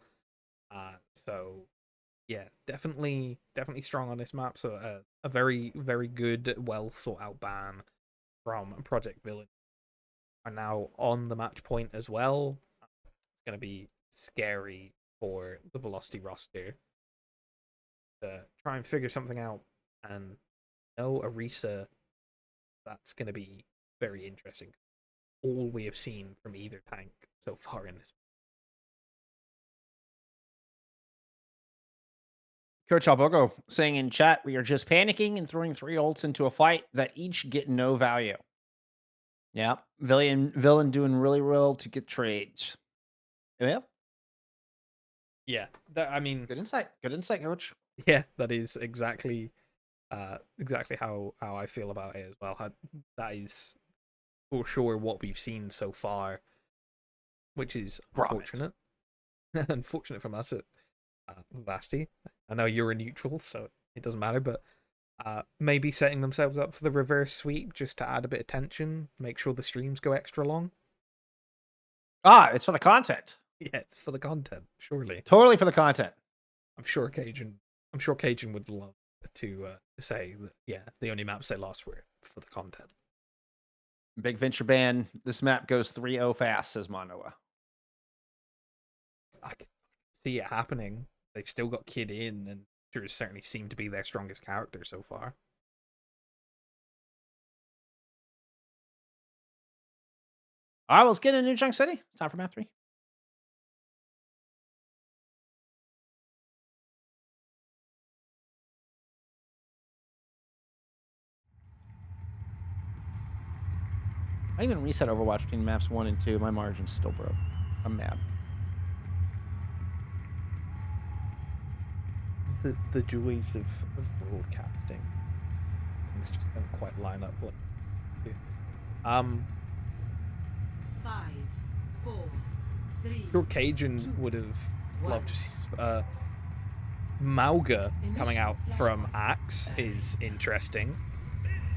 So yeah, definitely strong on this map. So a very, very good, well thought out ban from Project VLLN are now on the match point as well. It's going to be scary for the Velocity roster to try and figure something out. And no Orisa, that's going to be very interesting. All we have seen from either tank so far in this.
Coach Albogo saying in chat, we are just panicking and throwing 3 ults into a fight that each get no value. Yeah, VLLN doing really well to get trades. Yeah,
Yeah, I mean,
good insight, Coach.
yeah, that is exactly how I feel about it as well. That is for sure what we've seen so far, which is unfortunate. Unfortunate from us at Vasti. I know you're a neutral, so it doesn't matter, but maybe setting themselves up for the reverse sweep just to add a bit of tension, make sure the streams go extra long.
It's for the content.
Yeah, it's for the content, surely.
Totally for the content.
I'm sure Cajun would love to say that, yeah, the only maps they lost were for the content.
Big venture ban. This map goes 3-0 fast, says Manoa.
I can see it happening. They've still got Kid in, and sure certainly seemed to be their strongest character so far.
All right, let's get into New Junk City. Time for map 3. I even reset Overwatch between maps 1 and 2. My margin's still broke. I'm mad.
The joys of broadcasting. Things just don't quite line up.
5, 4, 3.
Sure, Cajun would have loved to see this. Mauga coming out from Axe is interesting,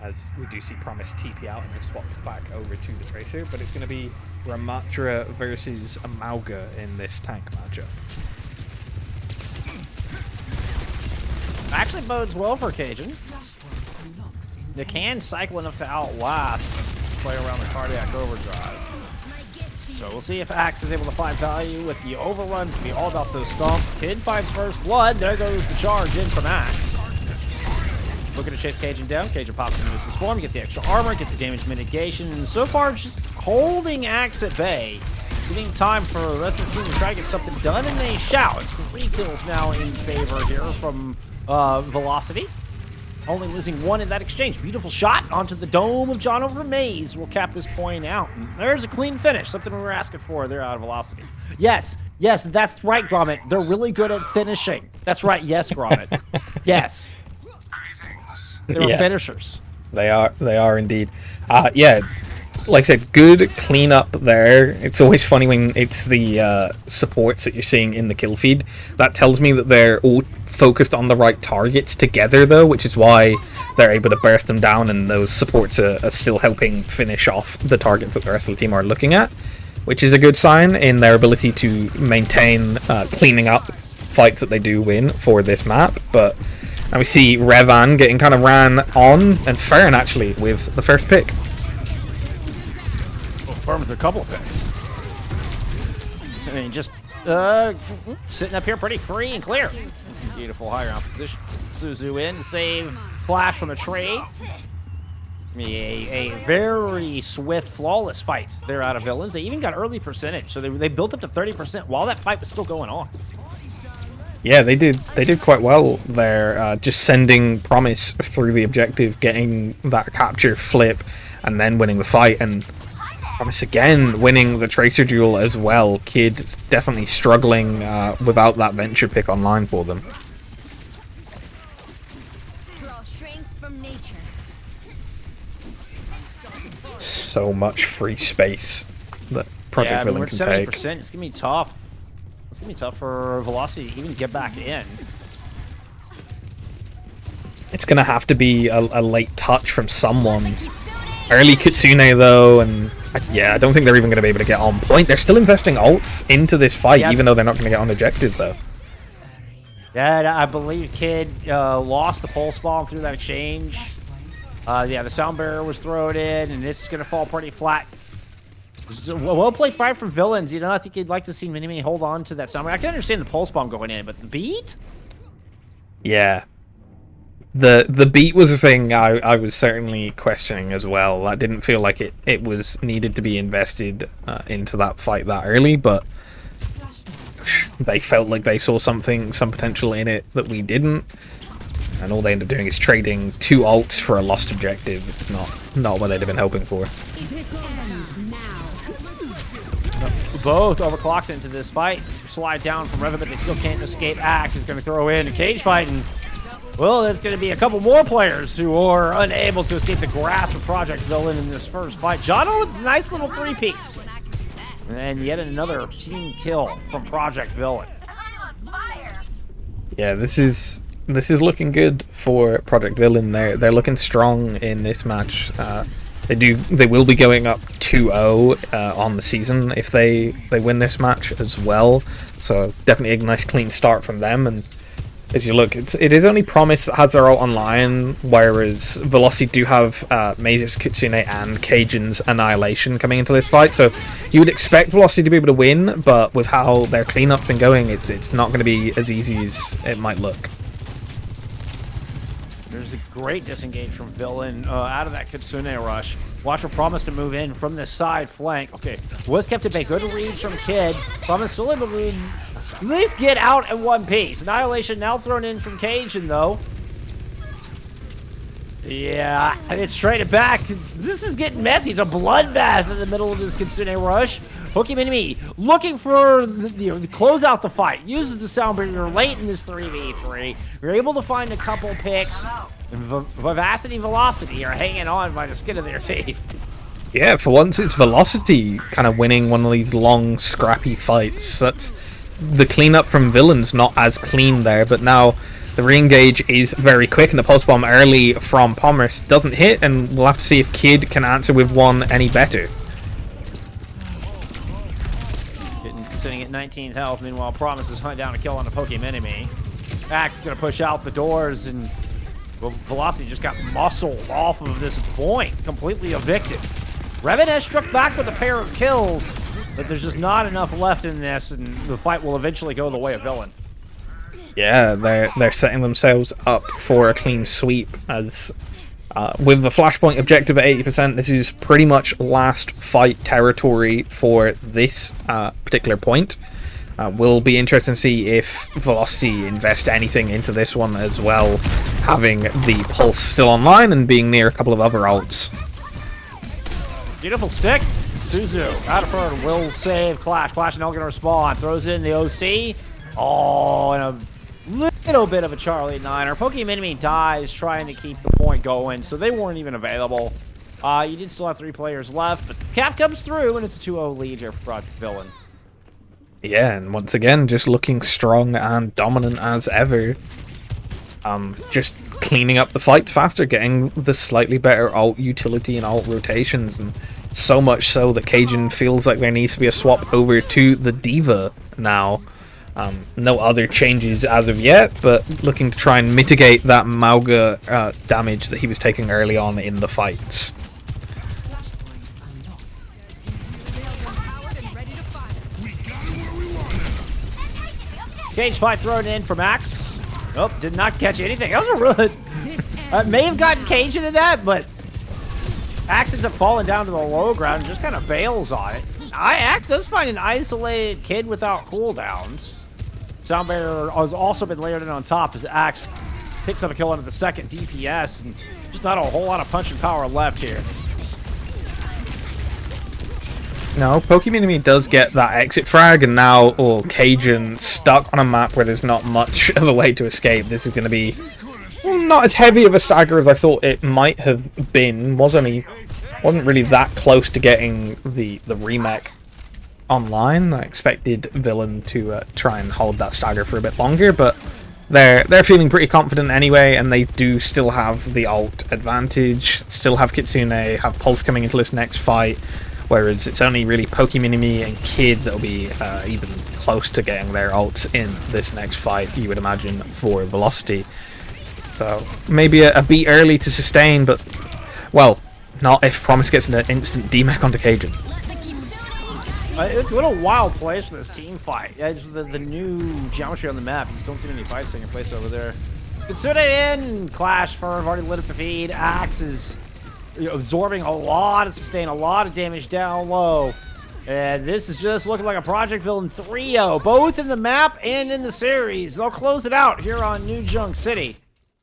as we do see Promise TP out and then swap back over to the Tracer, but it's going to be Ramatra versus Mauga in this tank matchup.
Actually bodes well for Cajun. They can cycle enough to outlast, play around the cardiac overdrive. So we'll see if Axe is able to find value with the overrun to be all about those stomps. Kid finds first blood. There goes the charge in from Axe. Looking to chase Cajun down. Cajun pops into this form, get the extra armor, get the damage mitigation, and so far just holding Axe at bay. Giving time for the rest of the team to try to get something done, and they shout. It's 3 kills now in favor here from Velocity. Only losing 1 in that exchange. Beautiful shot onto the dome of John over Maze will cap this point out. And there's a clean finish, something we were asking for there out of Velocity. Yes, that's right, Gromit. They're really good at finishing. That's right, yes, Gromit. Yes. They're finishers.
They are indeed. Yeah, like I said, good cleanup there. It's always funny when it's the supports that you're seeing in the kill feed. That tells me that they're all focused on the right targets together, though, which is why they're able to burst them down, and those supports are still helping finish off the targets that the rest of the team are looking at, which is a good sign in their ability to maintain cleaning up fights that they do win for this map. But now we see Revan getting kind of ran on, and Farron actually with the first pick.
Farm with a couple of picks. I mean, just sitting up here pretty free and clear. Beautiful high ground position. Suzu in to save Flash from a trade. A very swift, flawless fight there out of Villains. They even got early percentage, so they built up to 30% while that fight was still going on.
Yeah, they did quite well there, just sending Promise through the objective, getting that capture flip, and then winning the fight, and Promise again winning the Tracer duel as well. Kid definitely struggling without that venture pick online for them.
Draw strength from nature.
So much free space that Project Villain
we're
can
at 70%.
take.
It's gonna be tough. It's gonna be tough for Velocity to even get back in.
It's gonna have to be a late touch from someone. Early Kitsune though, and yeah, I don't think they're even going to be able to get on point. They're still investing ults into this fight, even though they're not going to get on objective though.
Yeah, I believe Kid lost the pulse bomb through that exchange. Yeah, the sound barrier was thrown in, and this is going to fall pretty flat. Well played fight from Villains. You know, I think you'd like to see Minimi hold on to that sound barrier. I can understand the pulse bomb going in, but the beat?
Yeah. The beat was a thing I was certainly questioning as well. I didn't feel like it was needed to be invested into that fight that early, but they felt like they saw some potential in it that we didn't, and all they end up doing is trading 2 ults for a lost objective. It's not what they'd have been hoping for.
Both overclocks into this fight. Slide down from Revan, but they still can't escape. Axe is going to throw in a cage fight, and well, there's going to be a couple more players who are unable to escape the grasp of Project Villain in this first fight. John with a nice little 3-piece. And yet another team kill from Project Villain.
Yeah, this is looking good for Project Villain. They're looking strong in this match. They will be going up 2-0 on the season if they win this match as well. So definitely a nice clean start from them. And as you look, it is only Promise that has their ult online, whereas Velocity do have Maze's Kitsune and Cajun's Annihilation coming into this fight. So you would expect Velocity to be able to win, but with how their cleanup's been going, it's not going to be as easy as it might look.
There's a great disengage from Villain out of that Kitsune rush. Watch for Promise to move in from this side flank. Okay, was kept at bay. Good reads from Kid. Promise still able to at least get out in one piece. Annihilation now thrown in from Cajun, though. Yeah, it's traded back. This is getting messy. It's a bloodbath in the middle of this Kitsune rush. Hooking enemy looking for the close out the fight. Uses the sound barrier late in this 3v3. You're able to find a couple picks. Vivacity, Velocity are hanging on by the skin of their teeth.
Yeah, for once it's Velocity kind of winning one of these long, scrappy fights. That's the cleanup from Villains not as clean there, but now the re-engage is very quick, and the pulse bomb early from Promise doesn't hit, and we'll have to see if Kid can answer with one any better.
Sitting at 19th health. Meanwhile, Promise is hunting down a kill on the Pokemon enemy. Axe is going to push out the doors, and Velocity just got muscled off of this point. Completely evicted. Revan has struck back with a pair of kills, but there's just not enough left in this, and the fight will eventually go the way of Villain.
Yeah, they're setting themselves up for a clean sweep as With the Flashpoint objective at 80%, this is pretty much last fight territory for this particular point. Will be interesting to see if Velocity invest anything into this one as well, having the Pulse still online and being near a couple of other ults.
Beautiful stick. Suzu out of front will save Clash. Clash and Elgin respond. Throws in the OC. Oh, and a little bit of a Charlie Niner. Pokemon dies trying to keep the point going, so they weren't even available. You did still have 3 players left, but Cap comes through, and it's a 2-0 lead here for Project VLLN.
Yeah, and once again, just looking strong and dominant as ever. Just cleaning up the fight faster, getting the slightly better ult utility and ult rotations, and so much so that Cajun feels like there needs to be a swap over to the Diva now. No other changes as of yet, but looking to try and mitigate that Mauga damage that he was taking early on in the fights.
Cage fight thrown in for Max. Nope, did not catch anything. That was a really... may have gotten Cage into that, but Axe ends up falling down to the low ground and just kind of bails on it. Axe does find an isolated kid without cooldowns. Sound Barrier has also been layered in on top as Axe picks up a kill into the second DPS, and just not a whole lot of punching power left here.
No, Pokemon does get that exit frag, and now Cajun stuck on a map where there's not much of a way to escape. This is going to be not as heavy of a stagger as I thought it might have been. Wasn't really that close to getting the remake online. I expected Villain to try and hold that stagger for a bit longer, but they're feeling pretty confident anyway, and they do still have the ult advantage, still have Kitsune, have Pulse coming into this next fight. Whereas it's only really Pokemon and Kid that'll be even close to getting their ults in this next fight, you would imagine, for Velocity. So maybe a beat early to sustain, but, well, not if Promise gets an instant DMAC onto Cajun.
It's a wild place for this team fight. It's the new geometry on the map. You don't see many fights taking place over there. Kitsune in, Clash Firm already lit up the feed. Axe is absorbing a lot of sustain, a lot of damage down low. And this is just looking like a Project VLLN 3-0, both in the map and in the series. They'll close it out here on New Junk City.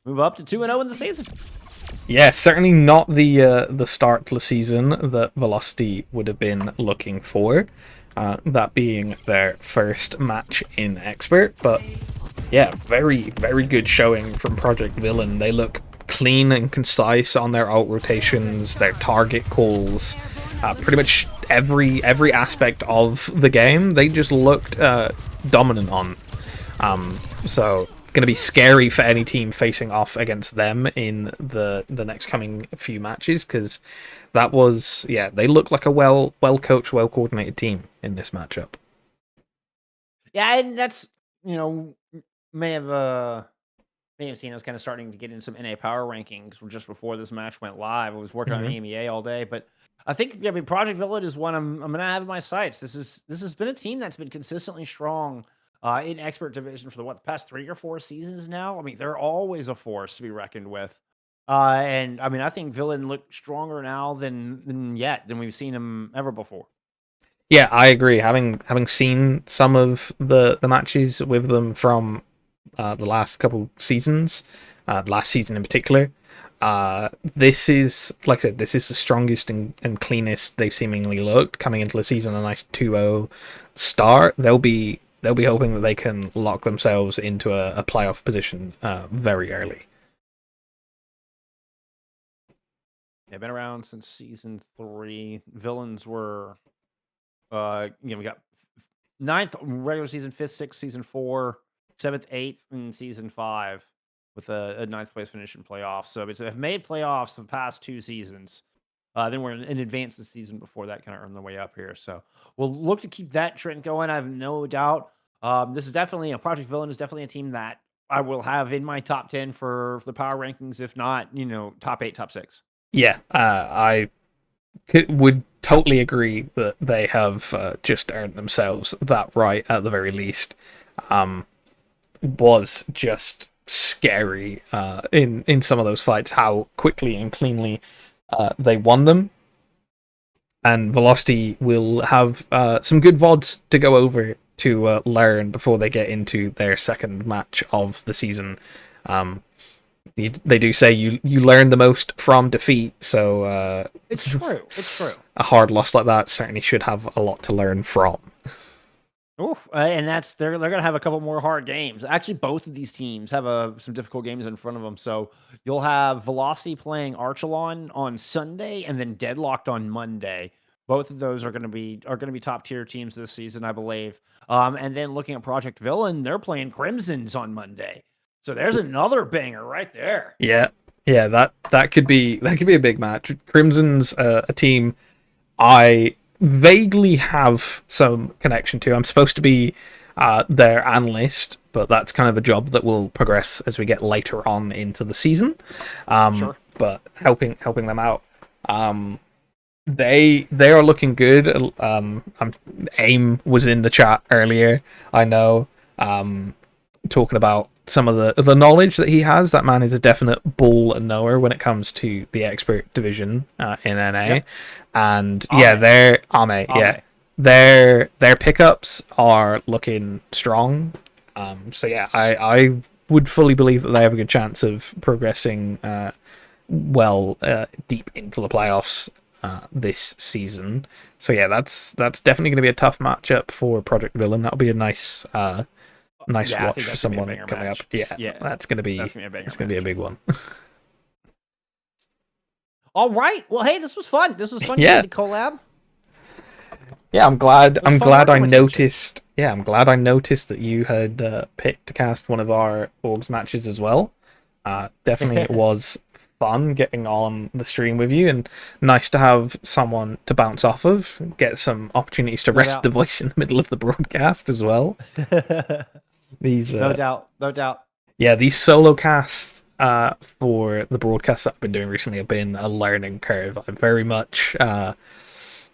Move up to 2-0 in the season.
Yeah, certainly not the start to the season that Velocity would have been looking for. That being their first match in Expert. But yeah, very, very good showing from Project VLLN. They look clean and concise on their ult rotations, their target calls, pretty much every aspect of the game. They just looked dominant on. So going to be scary for any team facing off against them in the next coming few matches, because that was, yeah, they look like a well coached, well coordinated team in this matchup.
Yeah, and that's, may have seen us kind of starting to get in some NA power rankings just before this match went live. I was working on EMEA all day, but I think Project VLLN is one I'm gonna have in my sights. This has been a team that's been consistently strong in Expert Division for the past 3 or 4 seasons now. I mean, they're always a force to be reckoned with. And I mean, I think VLLN look stronger now than we've seen them ever before.
Yeah, I agree. Having seen some of the matches with them from the last couple seasons, last season in particular, this is, like I said, this is the strongest and cleanest they've seemingly looked coming into the season. A nice 2-0 start. They'll be hoping that they can lock themselves into a playoff position very early.
They've been around since season 3. Villains were, we got 9th regular season, 5th, 6th, season 4, 7th, 8th in season 5, with a 9th place finish in playoffs. So they've made playoffs the past 2 seasons. Then we're in advance the season before that, kind of earned their way up here. So we'll look to keep that trend going. I have no doubt. This is definitely Project VLLN is definitely a team that I will have in my top 10 for the power rankings, if not, top 8, top 6.
Yeah, I would totally agree that they have just earned themselves that right at the very least. Was just scary in some of those fights, how quickly and cleanly they won them. And Velocity will have some good VODs to go over to learn before they get into their second match of the season. They do say you learn the most from defeat, so
It's true. It's true.
a hard loss like that certainly should have a lot to learn from.
Oof, and they're gonna have a couple more hard games. Actually, both of these teams have some difficult games in front of them. So you'll have Velocity playing Archelon on Sunday, and then Deadlocked on Monday. Both of those are gonna be top tier teams this season, I believe. And then looking at Project Villain, they're playing Crimsons on Monday. So there's another banger right there.
Yeah, that could be a big match. Crimson's a team I vaguely have some connection to. I'm supposed to be their analyst, but that's kind of a job that will progress as we get later on into the season.
Sure.
But helping them out. They are looking good. AIM was in the chat earlier. I know. Talking about some of the knowledge that he has. That man is a definite bull knower when it comes to the expert division in NA.
Yep.
And
Ame.
yeah, their pickups are looking strong. So yeah, I would fully believe that they have a good chance of progressing deep into the playoffs this season. So yeah, that's definitely going to be a tough matchup for Project Villain. That'll be a nice watch for someone coming up. Yeah, that's going to be a big one.
All right. Well, hey, this was fun. This was fun.
Yeah.
To collab.
Yeah, I'm glad I
working with you.
noticed. Yeah, I'm glad I noticed that you had picked to cast one of our Orgs matches as well. Definitely, it was fun getting on the stream with you, and nice to have someone to bounce off of, get some opportunities to rest the voice in the middle of the broadcast as well. These
no doubt.
Yeah, these solo casts for the broadcasts that I've been doing recently have been a learning curve. I very much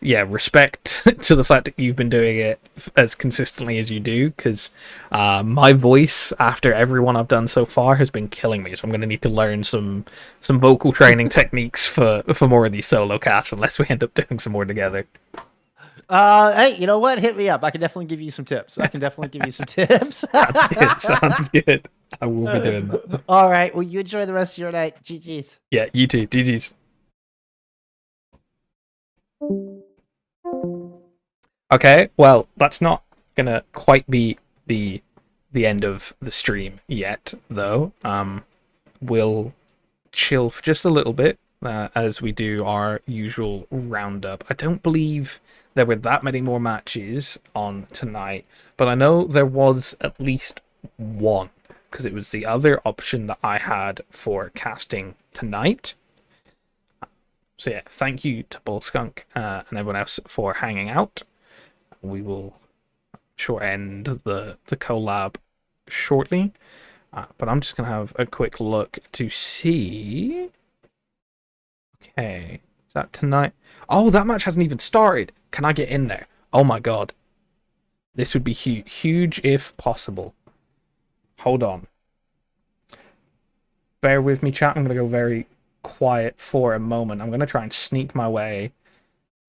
respect to the fact that you've been doing it as consistently as you do, because my voice after everyone I've done so far has been killing me, so I'm going to need to learn some vocal training techniques for more of these solo casts, unless we end up doing some more together.
Hey, you know what? Hit me up. I can definitely give you some tips.
Sounds good. I will be doing that.
All right. Well, you enjoy the rest of your night. GG's.
Yeah, you too. GG's. Okay, well, that's not gonna quite be the end of the stream yet, though. We'll chill for just a little bit as we do our usual roundup. I don't believe there were that many more matches on tonight, but I know there was at least one, because it was the other option that I had for casting tonight. So yeah, thank you to Bullskunk and everyone else for hanging out. We will end the collab shortly, but I'm just gonna have a quick look to see. Okay, is that tonight? Oh, that match hasn't even started. Can I get in there? Oh my god, this would be huge if possible. Hold on, bear with me, chat. I'm gonna go very quiet for a moment. I'm gonna try and sneak my way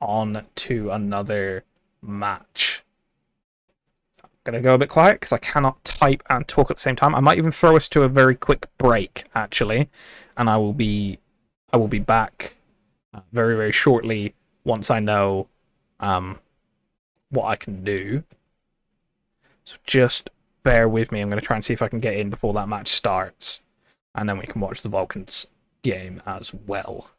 on to another match. I'm gonna go a bit quiet because I cannot type and talk at the same time. I might even throw us to a very quick break, actually, and I will be back very, very shortly once I know what I can do. So just bear with me. I'm going to try and see if I can get in before that match starts, and then we can watch the Vulcans game as well.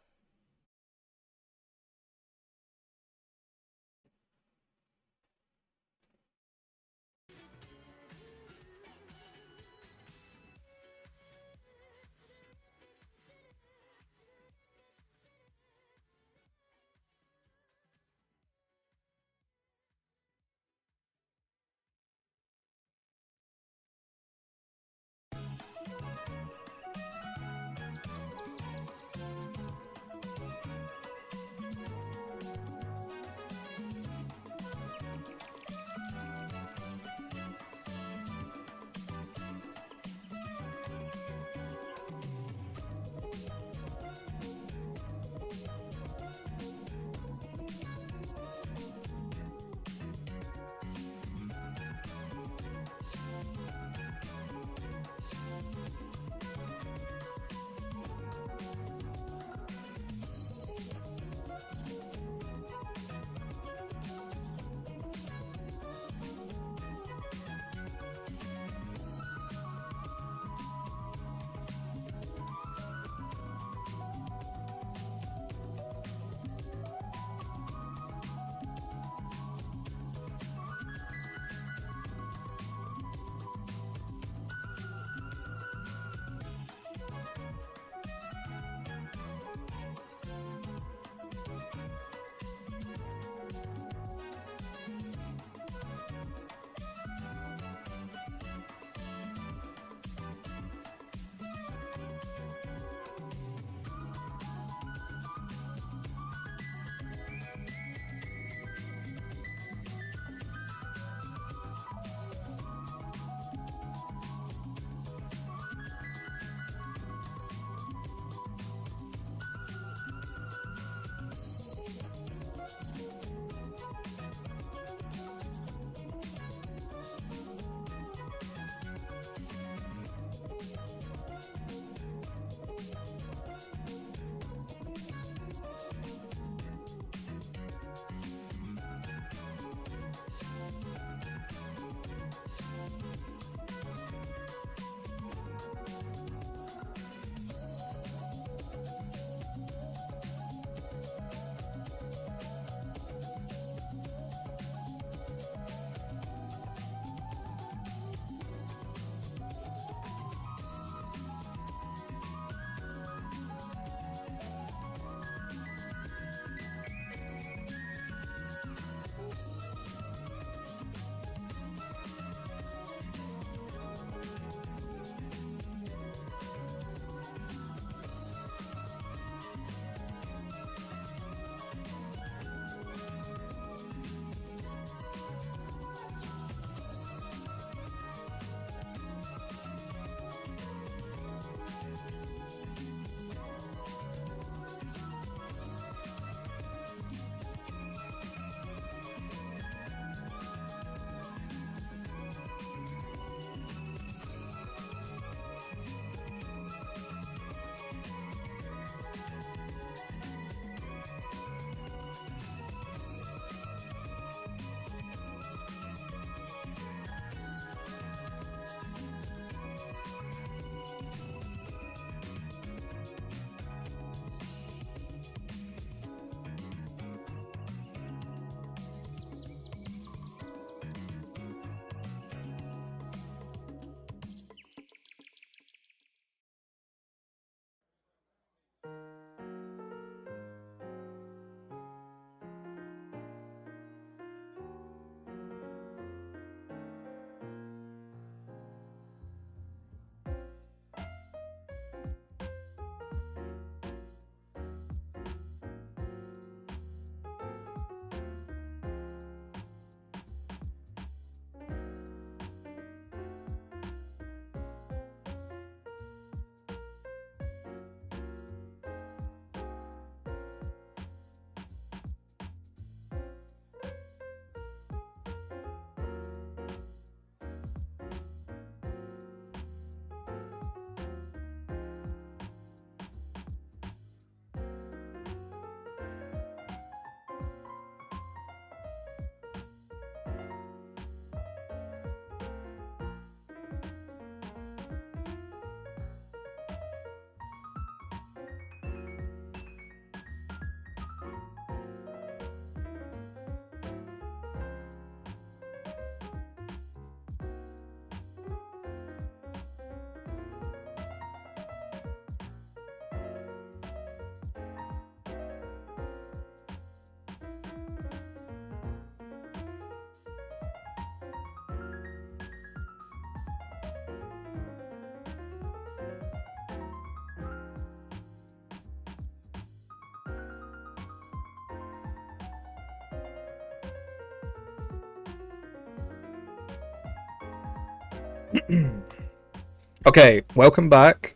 Okay, welcome back.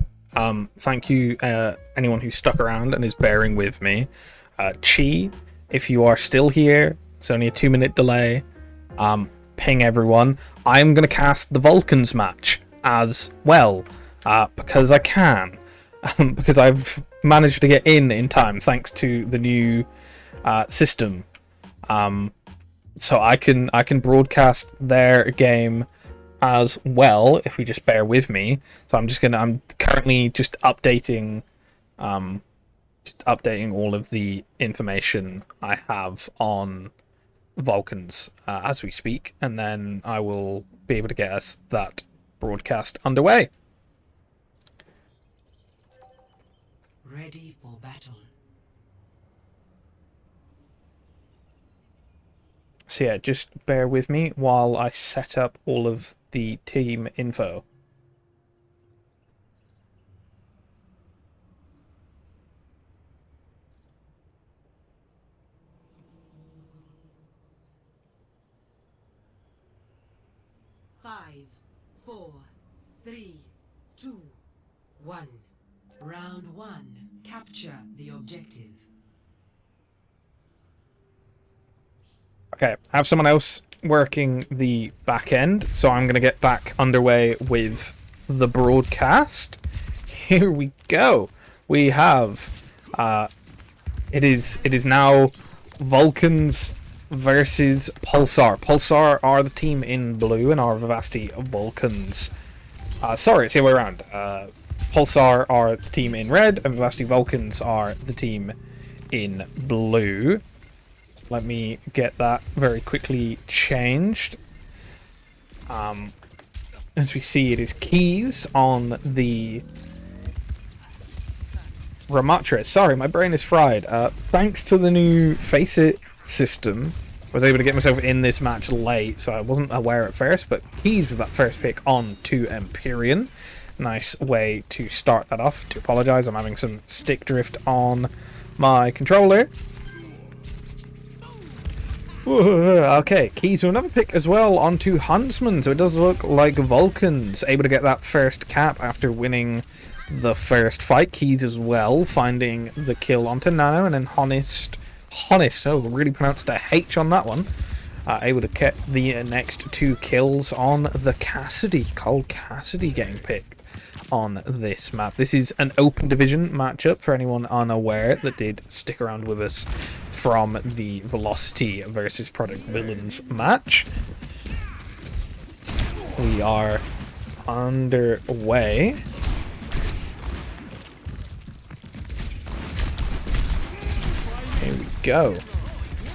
Thank you, anyone who stuck around and is bearing with me. Chi, if you are still here, it's only a 2-minute delay. Ping everyone. I'm gonna cast the Vulcans match as well, because I can, because I've managed to get in time thanks to the new system. So I can broadcast their game as well if we just bear with me. So I'm currently just updating all of the information I have on Vulcans as we speak, and then I will be able to get us that broadcast underway.
Ready for battle.
So yeah, just bear with me while I set up all of the team info.
Five, 4, 3, 2, 1. Round 1. Capture the objective.
Okay, I have someone else working the back end, so I'm going to get back underway with the broadcast. Here we go. We have, it is now Vulcans versus Pulsar. Pulsar are the team in blue and are Vivacity Vulcans. Sorry, it's the other way around. Pulsar are the team in red and Vivacity Vulcans are the team in blue. Let me get that very quickly changed. As we see, it is Keys on the Ramatra. Sorry, my brain is fried. Thanks to the new Faceit system, I was able to get myself in this match late, so I wasn't aware at first, but Keys with that first pick on to Empyrean. Nice way to start that off. To apologise, I'm having some stick drift on my controller. Okay, Keys with another pick as well onto Huntsman, so it does look like Vulcans able to get that first cap after winning the first fight. Keys as well finding the kill onto Nano, and then Honest, oh, really pronounced a H on that one, able to get the next 2 kills on the Cassidy. Cole Cassidy getting picked on this map. This is an open division matchup for anyone unaware that did stick around with us from the Velocity versus Product Villains match. We are underway. Here we go.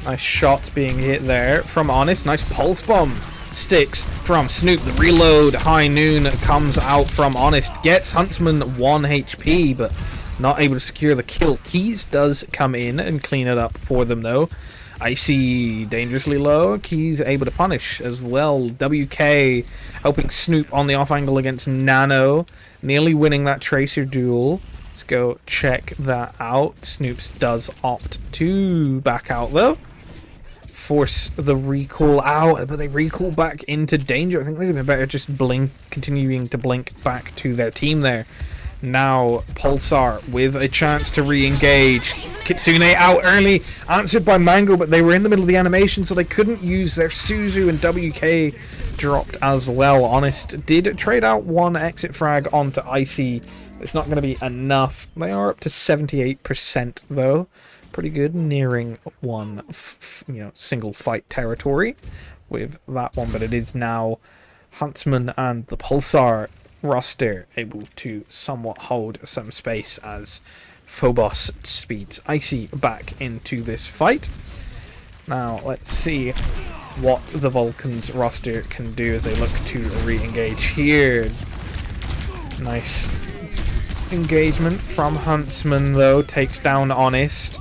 Nice shots being hit there from Honest. Nice pulse bomb. Sticks from Snoop. The reload. High Noon comes out from Honest. Gets Huntsman 1 HP, but not able to secure the kill. Keys does come in and clean it up for them, though. Icy dangerously low. Keys able to punish as well. WK helping Snoop on the off angle against Nano. Nearly winning that Tracer duel. Let's go check that out. Snoops does opt to back out, though. Force the recall out, but they recall back into danger. I think they'd be better just continuing to blink back to their team there. Now Pulsar with a chance to re-engage. Kitsune out early, answered by Mango, but they were in the middle of the animation, so they couldn't use their Suzu, and WK dropped as well. Honest did trade out 1 exit frag onto Icy. It's not going to be enough. They are up to 78% though. Pretty good, nearing one single fight territory with that one, but it is now Huntsman and the Pulsar roster able to somewhat hold some space as Phobos speeds Icy back into this fight. Now let's see what the Vulcans roster can do as they look to re-engage here. Nice engagement from Huntsman though, takes down Honest.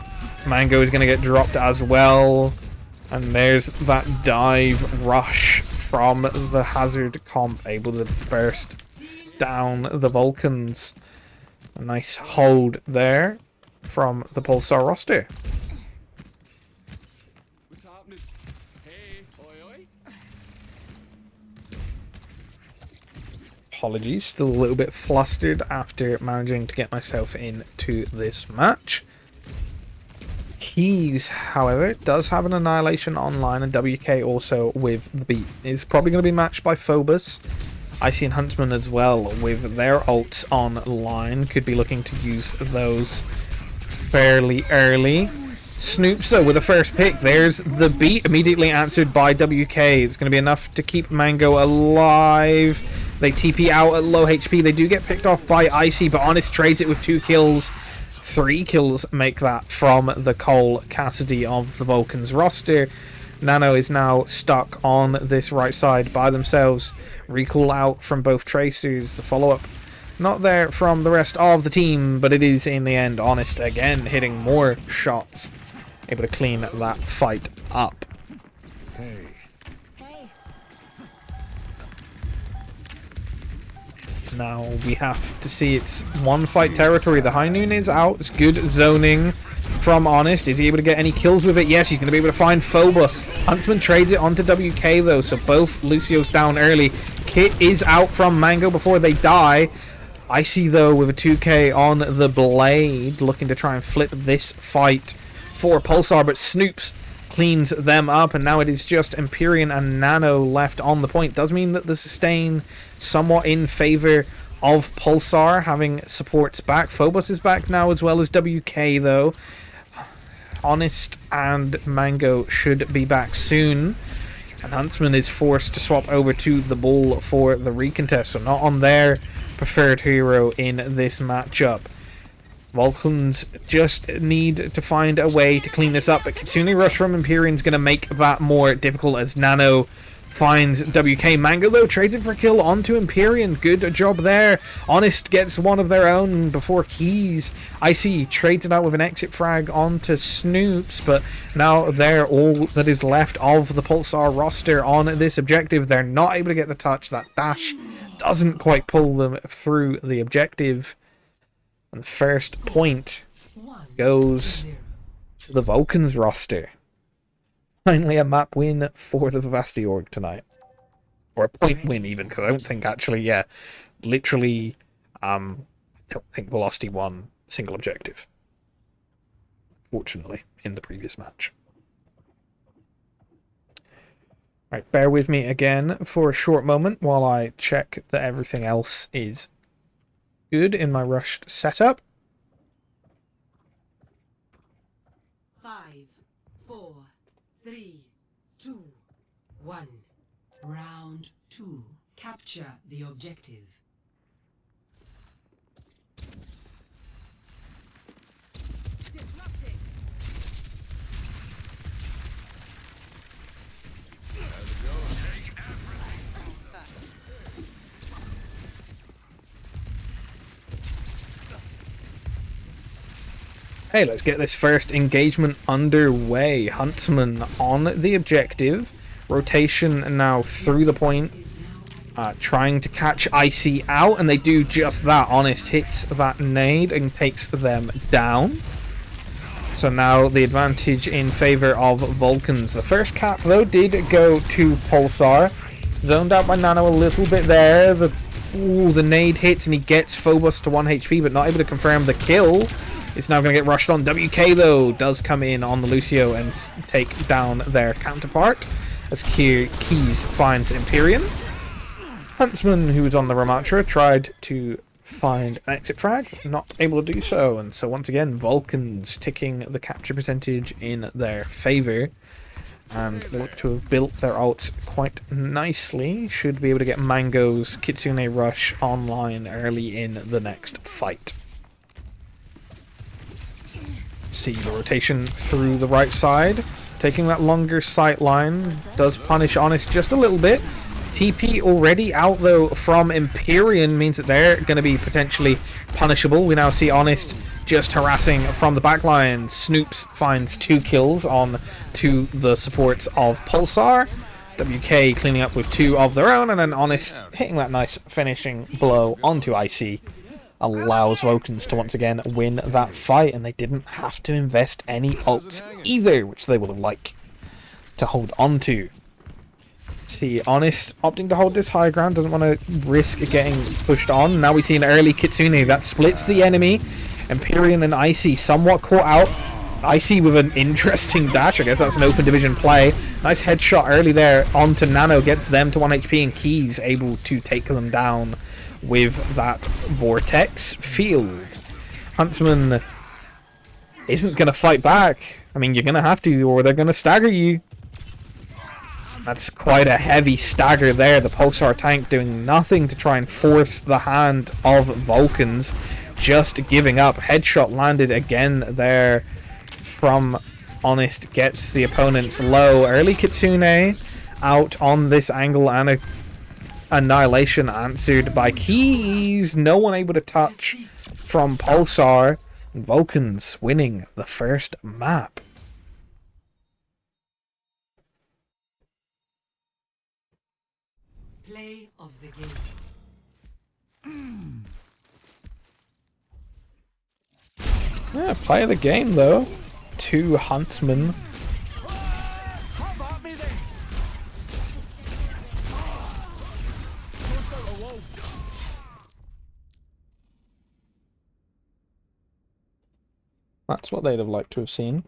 Mango is going to get dropped as well, and there's that dive rush from the Hazard comp, able to burst down the Vulcans. A nice hold there from the Pulsar roster.
What's happening? Hey, oi oi.
apologies. Still a little bit flustered after managing to get myself into this match. Keys, however, does have an Annihilation online, and WK also with the beat. Is probably going to be matched by Phobos. Icy and Huntsman as well with their ults online. Could be looking to use those fairly early. Snoops though with the first pick. There's the beat immediately answered by WK. It's going to be enough to keep Mango alive. They TP out at low HP. They do get picked off by Icy, but Honest trades it with 2 kills. 3 kills make that from the Cole Cassidy of the Vulcans roster. Nano is now stuck on this right side by themselves. Recall out from both Tracers. The follow-up not there from the rest of the team, but it is in the end Honest again hitting more shots. Able to clean that fight up.
Hey.
Now we have to see it's one fight territory. The High Noon is out. It's good zoning from Honest. Is he able to get any kills with it? Yes, he's going to be able to find Phobos. Huntsman trades it onto WK though, so both Lucio's down early. Kit is out from Mango before they die. Icy though with a 2k on the Blade, looking to try and flip this fight for Pulsar, but Snoops cleans them up, and now it is just Empyrean and Nano left on the point. Does mean that the sustain somewhat in favor of Pulsar, having supports back. Phobos is back now as well as WK though. Honest and Mango should be back soon, and Huntsman is forced to swap over to the Bull for the recontest, so not on their preferred hero in this matchup. Vulcans just need to find a way to clean this up, but Kitsune Rush from Empyrean's going to make that more difficult as Nano finds WK. Mango though trades it for a kill onto Empyrean. Good job there. Honest gets one of their own before Keys. Icy trades it out with an exit frag onto Snoops, but now they're all that is left of the Pulsar roster on this objective. They're not able to get the touch. That dash doesn't quite pull them through the objective. And the first point goes to the Vulcans roster. Finally a map win for the Vivacity org tonight. Or a point win even, because I don't think actually, yeah, literally, I don't think Velocity won single objective. Fortunately, in the previous match. Right, bear with me again for a short moment while I check that everything else is good in my rushed setup.
5, 4, 3, 2, 1. Round 2. Capture the objective.
Disrupting.
Hey, let's get this first engagement underway. Huntsman on the objective. Rotation now through the point. Trying to catch Icy out, and they do just that. Honest hits that nade and takes them down. So now the advantage in favor of Vulcans. The first cap, though, did go to Pulsar. Zoned out by Nano a little bit there. The nade hits, and he gets Phobos to 1 HP, but not able to confirm the kill. It's now going to get rushed on. WK, though, does come in on the Lucio and take down their counterpart as Keys finds Empyrean. Huntsman, who was on the Ramatra, tried to find an exit frag, not able to do so, and so once again, Vulcans ticking the capture percentage in their favor, and look to have built their ult quite nicely. Should be able to get Mango's Kitsune Rush online early in the next fight. See the rotation through the right side, taking that longer sight line, does punish Honest just a little bit. TP already out though from Empyrean means that they're going to be potentially punishable. We now see Honest just harassing from the backline. Snoops finds 2 kills on to the supports of Pulsar. WK cleaning up with 2 of their own, and then Honest hitting that nice finishing blow onto Icy. Allows Vulcans to once again win that fight, and they didn't have to invest any ults either, which they would have liked to hold on to. See, Honest opting to hold this high ground, doesn't want to risk getting pushed on. Now we see an early Kitsune that splits the enemy. Empyrean and Icy somewhat caught out. Icy with an interesting dash. I guess that's an open division play. Nice headshot early there onto Nano. Gets them to 1 HP, and Keys able to take them down with that Vortex field. Huntsman isn't going to fight back. I mean, you're going to have to, or they're going to stagger you. That's quite a heavy stagger there. The Pulsar tank doing nothing to try and force the hand of Vulcans. Just giving up. Headshot landed again there from Honest. Gets the opponents low. Early Kitsune out on this angle, and a annihilation answered by Keys. No one able to touch from Pulsar. Vulcans winning the first map.
Play of the game.
Yeah, play of the game though. 2 Huntsmen. That's what they'd have liked to have seen.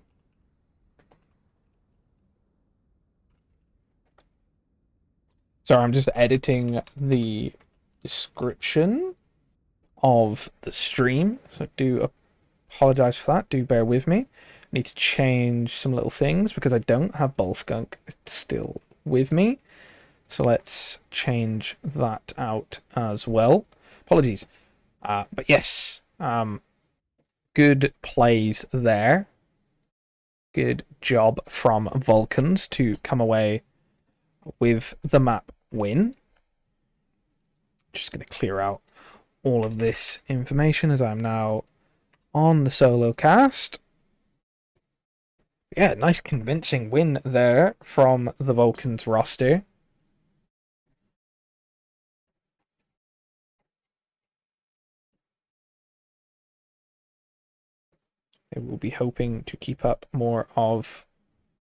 Sorry, I'm just editing the description of the stream, so I do apologize for that. Do bear with me. I need to change some little things because I don't have Bullskunk still with me. So let's change that out as well. Apologies. But yes, good plays there. Good job from Vulcans to come away with the map win. Just going to clear out all of this information as I'm now on the solo cast. Yeah, nice convincing win there from the Vulcans roster. They will be hoping to keep up more of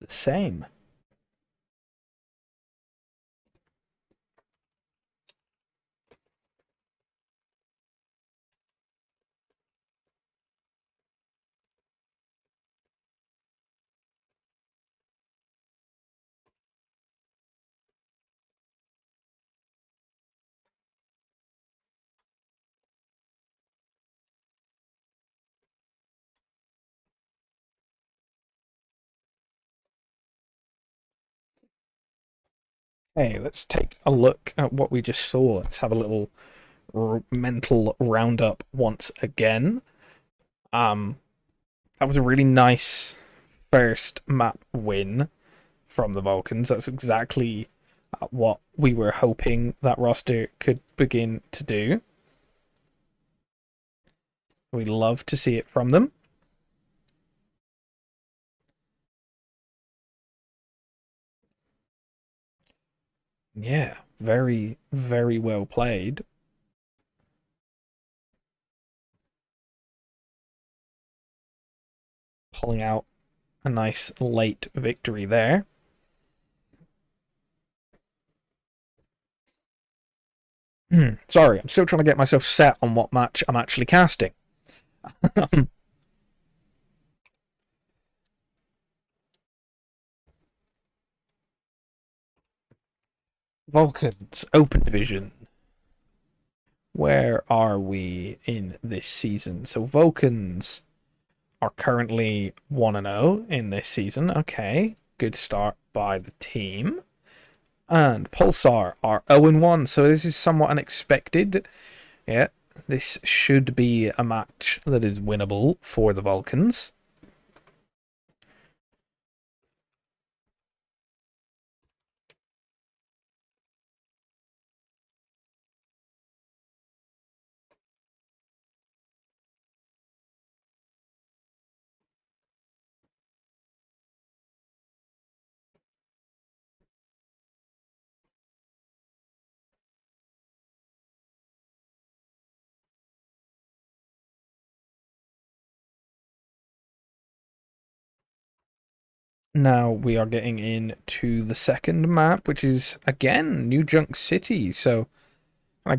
the same. Hey, let's take a look at what we just saw. Let's have a little mental roundup once again. That was a really nice first map win from the Vulcans. That's exactly what we were hoping that roster could begin to do. We love to see it from them. Yeah, very, very well played. Pulling out a nice late victory there. Sorry, I'm still trying to get myself set on what match I'm actually casting. Vulcans, Open Division. Where are we in this season? So Vulcans are currently 1-0 in this season. Okay, good start by the team. And Pulsar are 0-1, so this is somewhat unexpected. Yeah, this should be a match that is winnable for the Vulcans. Now we are getting into the second map, which is again New Junk City. So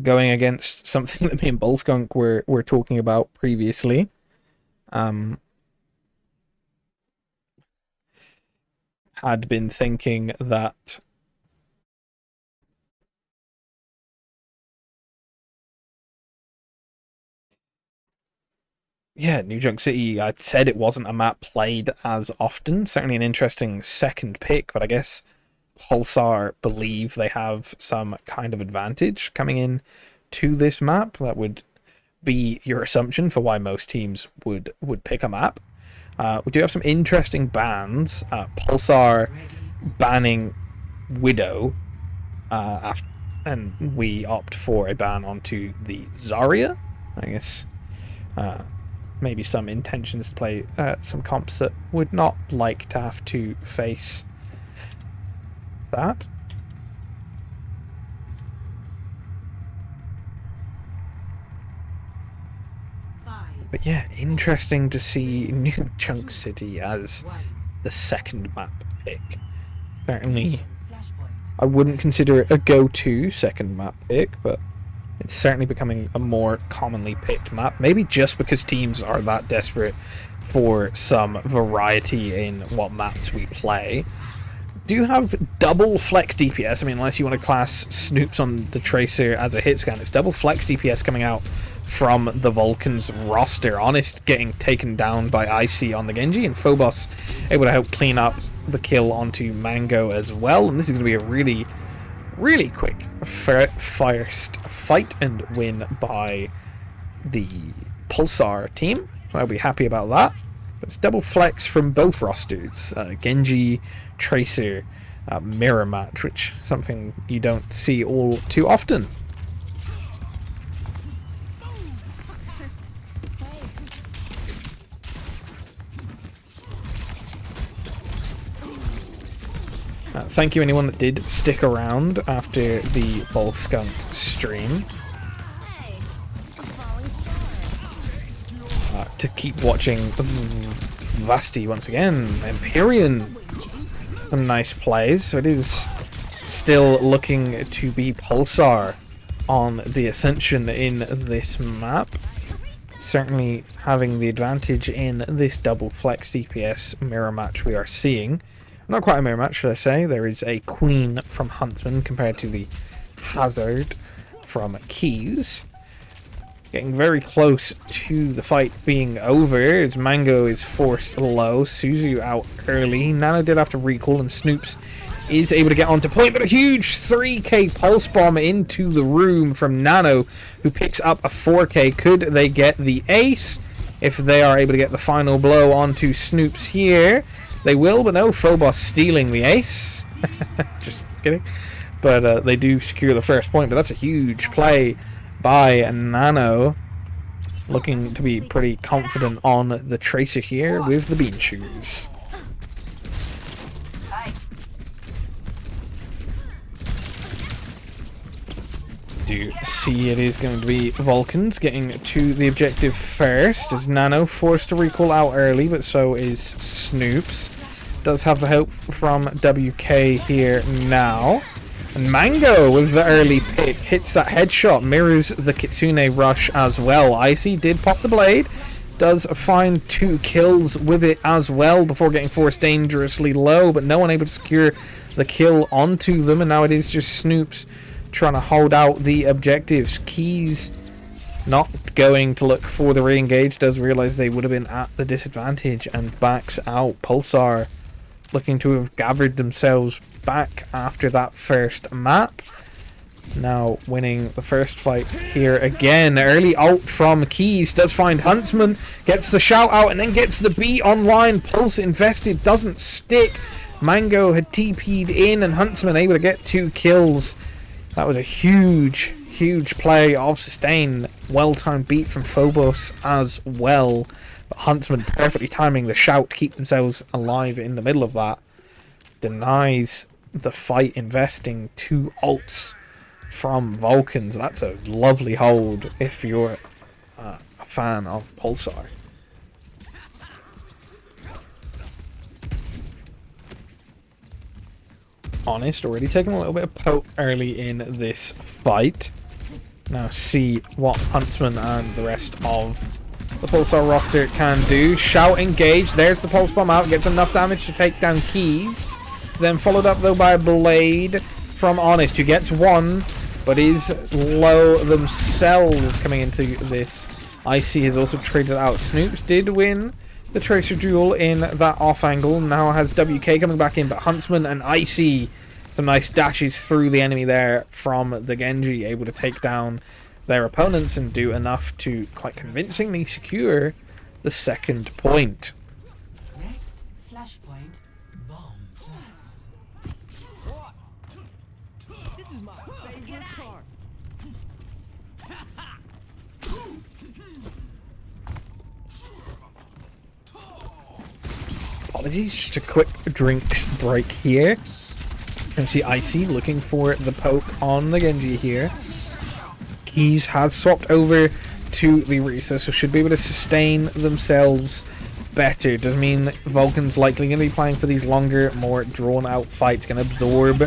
going against something that me and Bullskunk were talking about previously. Had been thinking that yeah, New Junk City, I'd said it wasn't a map played as often. Certainly an interesting second pick, but I guess Pulsar believe they have some kind of advantage coming in to this map. That would be your assumption for why most teams would pick a map. We do have some interesting bans. Pulsar banning Widow, and we opt for a ban onto the Zarya. I guess maybe some intentions to play some comps that would not like to have to face that. But yeah, interesting to see New Junk City as the second map pick. Certainly, I wouldn't consider it a go-to second map pick, but it's certainly becoming a more commonly picked map. Maybe just because teams are that desperate for some variety in what maps we play. Do have double flex DPS. I mean, unless you want to class Snoops on the Tracer as a hit scan, it's double flex DPS coming out from the Vulcan's roster. Honest getting taken down by Icy on the Genji, and Phobos able to help clean up the kill onto Mango as well. And this is going to be a really quick first fight and win by the Pulsar team. So I'll be happy about that. But it's double flex from both rosters. Genji, Tracer, mirror match, which is something you don't see all too often. Thank you anyone that did stick around after the Bullskunk stream to keep watching Vasti once again. Empyrean, some nice plays. So it is still looking to be Pulsar on the Ascension in this map. Certainly having the advantage in this double flex DPS mirror match we are seeing. Not quite a mirror match, should I say. There is a Queen from Huntsman compared to the Hazard from Keys. Getting very close to the fight being over as Mango is forced low. Suzu out early. Nano did have to recall, and Snoops is able to get onto point, but a huge 3k pulse bomb into the room from Nano, who picks up a 4k. Could they get the ace? If they are able to get the final blow onto Snoops here, they will, but no, Phobos stealing the ace. Just kidding. But they do secure the first point, but that's a huge play by Nano. Looking to be pretty confident on the Tracer here with the bean shoes. Do see it is going to be Vulcans getting to the objective first, as Nano forced to recall out early, but so is Snoops. Does have the help from WK here now. And Mango with the early pick hits that headshot, mirrors the Kitsune rush as well. Icy did pop the blade, does find 2 kills with it as well before getting forced dangerously low, but no one able to secure the kill onto them, and now it is just Snoops trying to hold out the objectives. Keys not going to look for the re-engage, does realize they would have been at the disadvantage and backs out. Pulsar looking to have gathered themselves back after that first map. Now winning the first fight here again. Early ult from Keys, does find Huntsman, gets the shout out and then gets the beat online. Pulse invested, doesn't stick. Mango had TP'd in and Huntsman able to get 2 kills. That was a huge play of sustain. Well-timed beat from Phobos as well. But Huntsman perfectly timing the shout to keep themselves alive in the middle of that. Denies the fight, investing 2 ults from Vulcans. That's a lovely hold if you're a fan of Pulsar. Honest already taking a little bit of poke early in this fight. Now see what Huntsman and the rest of the Pulsar roster can do. Shout, engage. There's the Pulse Bomb out. Gets enough damage to take down Keys. It's then followed up though by a Blade from Honest, who gets one, but is low themselves coming into this. Icy has also traded out. Snoops did win the Tracer duel in that off angle. Now has WK coming back in, but Huntsman and Icy, some nice dashes through the enemy there from the Genji, able to take down their opponents and do enough to quite convincingly secure the second point.
Next flashpoint, bomb plants.
This is my favorite part.
Apologies, just a quick drinks break here. You see Icy looking for the poke on the Genji here. Keys has swapped over to the Risa, so should be able to sustain themselves better. Does mean Vulcan's likely going to be playing for these longer, more drawn-out fights. Going to absorb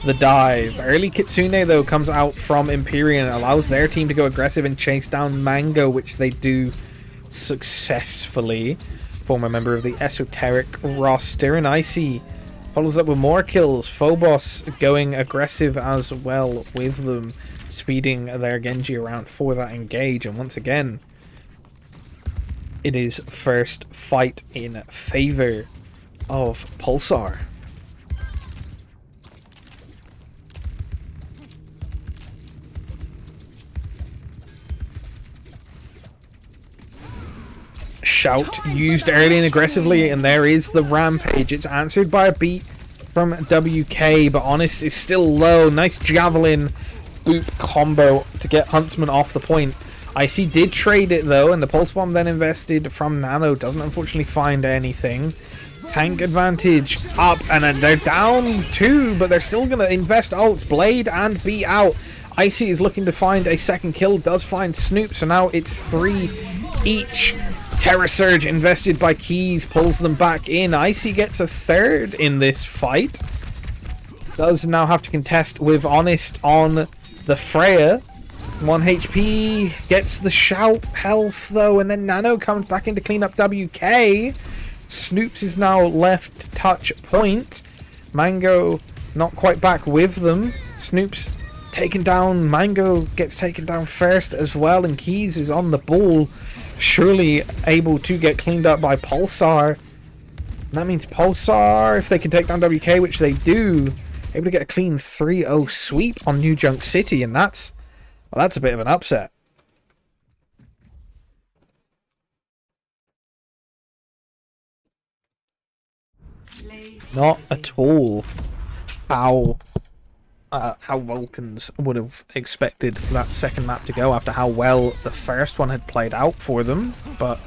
the dive. Early Kitsune, though, comes out from Empyrean. Allows their team to go aggressive and chase down Mango, which they do successfully. Former member of the Esoteric roster. And Icy follows up with more kills. Phobos going aggressive as well with them, speeding their Genji around for that engage. And once again, it is first fight in favor of Pulsar. Shout used early and aggressively, and there is the Rampage. It's answered by a beat from WK, but Honest is still low. Nice Javelin boot combo to get Huntsman off the point. Icy did trade it though, and the Pulse Bomb then invested from Nano doesn't unfortunately find anything. Tank advantage up, and they're down 2, but they're still going to invest ult. Blade and B out. Icy is looking to find a second kill, does find Snoop, so now it's 3 each. Terror Surge invested by Keys pulls them back in. Icy gets a third in this fight. Does now have to contest with Honest on the Freya. 1 HP, gets the shout health though, and then Nano comes back in to clean up WK. Snoops is now left touch point. Mango not quite back with them. Snoops taken down. Mango gets taken down first as well, and Keys is on the ball. Surely able to get cleaned up by Pulsar. And that means Pulsar, if they can take down WK, which they do, able to get a clean 3-0 sweep on New Junk City, and that's, well, that's a bit of an upset. Not at all how Vulcans would have expected that second map to go after how well the first one had played out for them. But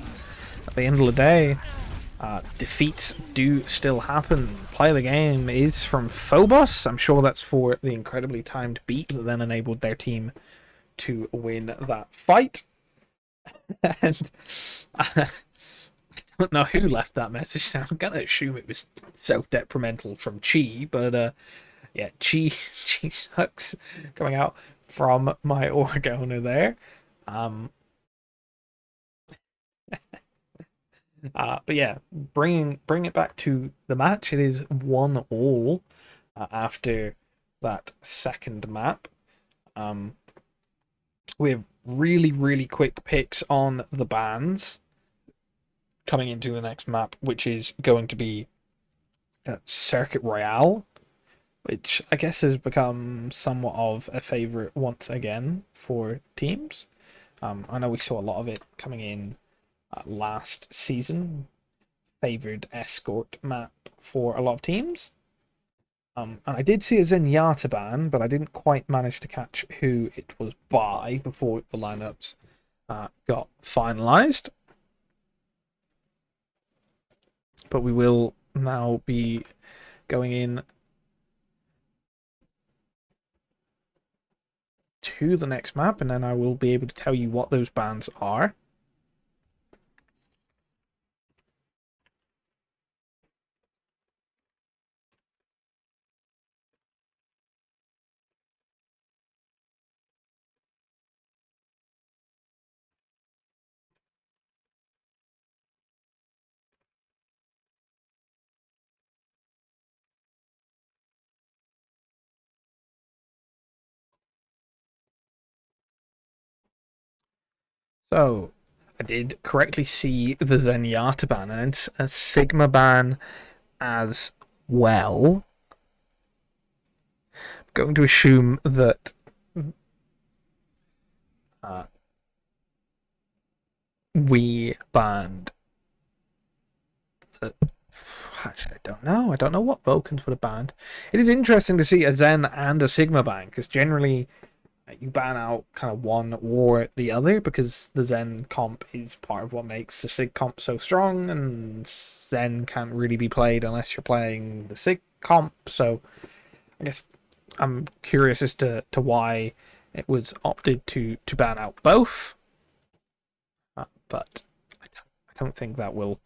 at the end of the day, defeats do still happen. Play of the game is from Phobos. I'm sure that's for the incredibly timed beat that then enabled their team to win that fight. And I don't know who left that message, so I'm gonna assume it was self-detrimental from Chi, but yeah, Chi sucks coming out from my Orgona there. But yeah, bring it back to the match. It is 1-1 after that second map. We have really quick picks on the bans coming into the next map, which is going to be Circuit Royale, which I guess has become somewhat of a favourite once again for teams. I know we saw a lot of it coming in last season. Favoured escort map for a lot of teams. And I did see a Zenyatta ban, but I didn't quite manage to catch who it was by before the lineups got finalised. But we will now be going in to the next map, and then I will be able to tell you what those bans are. So, I did correctly see the Zenyatta ban, and it's a Sigma ban as well. I'm going to assume that we banned the... Actually, I don't know. I don't know what Vulcans would have banned. It is interesting to see a Zen and a Sigma ban, because generally you ban out kind of one or the other, because the Zen comp is part of what makes the Sig comp so strong, and Zen can't really be played unless you're playing the Sig comp. So I guess I'm curious as to why it was opted to ban out both. But I don't think that will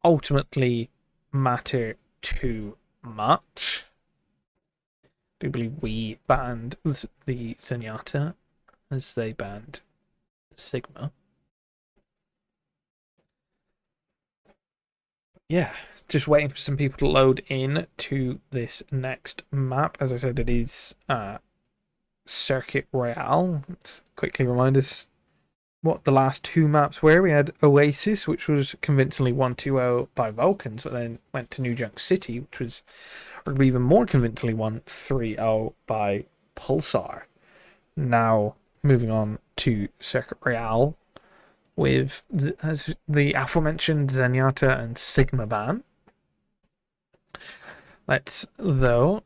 ultimately matter too much. I do believe we banned the Zenyatta as they banned the Sigma. Yeah, just waiting for some people to load in to this next map. As I said, it is Circuit Royale. Let's quickly remind us what the last two maps were. We had Oasis, which was convincingly 1-2-0 by Vulcans, but then went to New Junk City, which was arguably even more convincingly 1-3-0 by Pulsar. Now, moving on to Circuit Royale with the aforementioned Zenyatta and Sigma ban. Let's, though,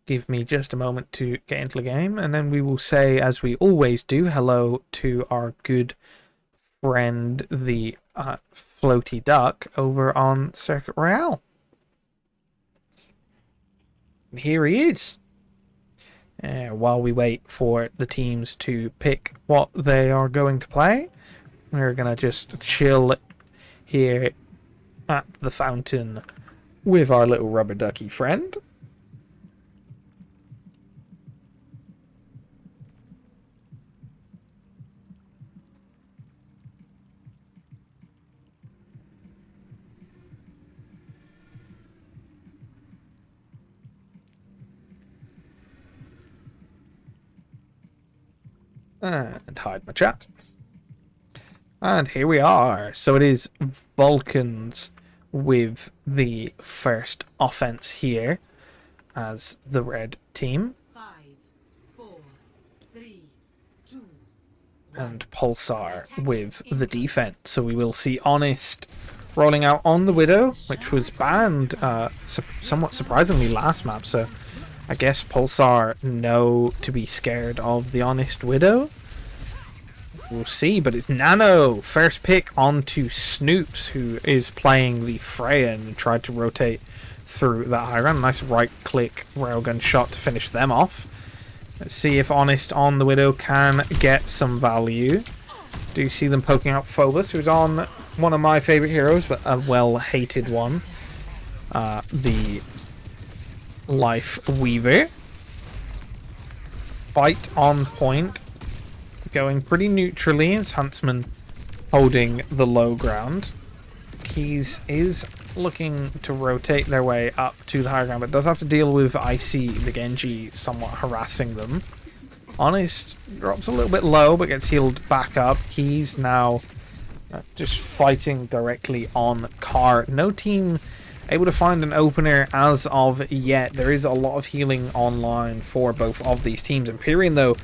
give me just a moment to get into the game, and then we will say, as we always do, hello to our good friend, the Floaty Duck, over on Circuit Royale. And here he is. While we wait for the teams to pick what they are going to play, we're going to just chill here at the fountain with our little rubber ducky friend. And hide my chat. And here we are. So it is Vulcans with the first offense here as the red team.
5, 4, 3, 2,
and Pulsar with the defense. So we will see Honest rolling out on the Widow, which was banned somewhat surprisingly last map. So I guess Pulsar know to be scared of the Honest Widow. We'll see, but it's Nano. First pick onto Snoops, who is playing the Freya and tried to rotate through that high ground. Nice right-click railgun shot to finish them off. Let's see if Honest on the Widow can get some value. Do see them poking out Phobos, who's on one of my favourite heroes, but a well-hated one. The Life Weaver. Fight on point. Going pretty neutrally as Huntsman holding the low ground. Keys is looking to rotate their way up to the higher ground, but does have to deal with Icy, the Genji, somewhat harassing them. Honest drops a little bit low, but gets healed back up. Keys now just fighting directly on Car. No team able to find an opener as of yet. There is a lot of healing online for both of these teams. Empyrean, though,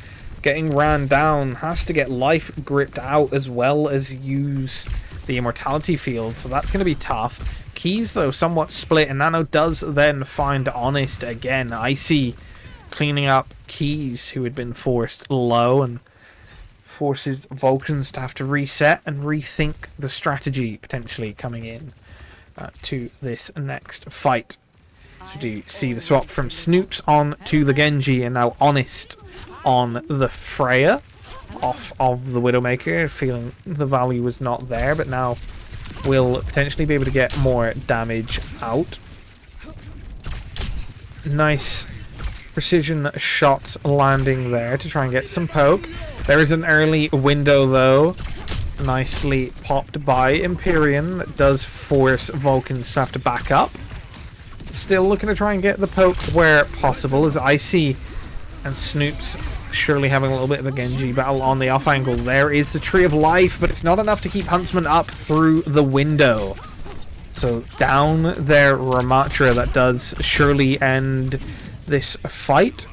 getting ran down, has to get life gripped out as well as use the immortality field, so that's going to be tough. Keys, though, somewhat split, and Nano does then find Honest again. Icy cleaning up Keys, who had been forced low, and forces Vulcans to have to reset and rethink the strategy potentially coming in to this next fight. So do you see the swap from Snoops on to the Genji, and now Honest on the Freya off of the Widowmaker, feeling the value was not there, but now will potentially be able to get more damage out. Nice precision shots landing there to try and get some poke. There is an early window, though, nicely popped by Empyrean, that does force Vulcans to have to back up. Still looking to try and get the poke where possible as Icy and Snoops surely having a little bit of a Genji battle on the off angle. There is the Tree of Life, but it's not enough to keep Huntsman up through the window. So down there, Ramatra. That does surely end this fight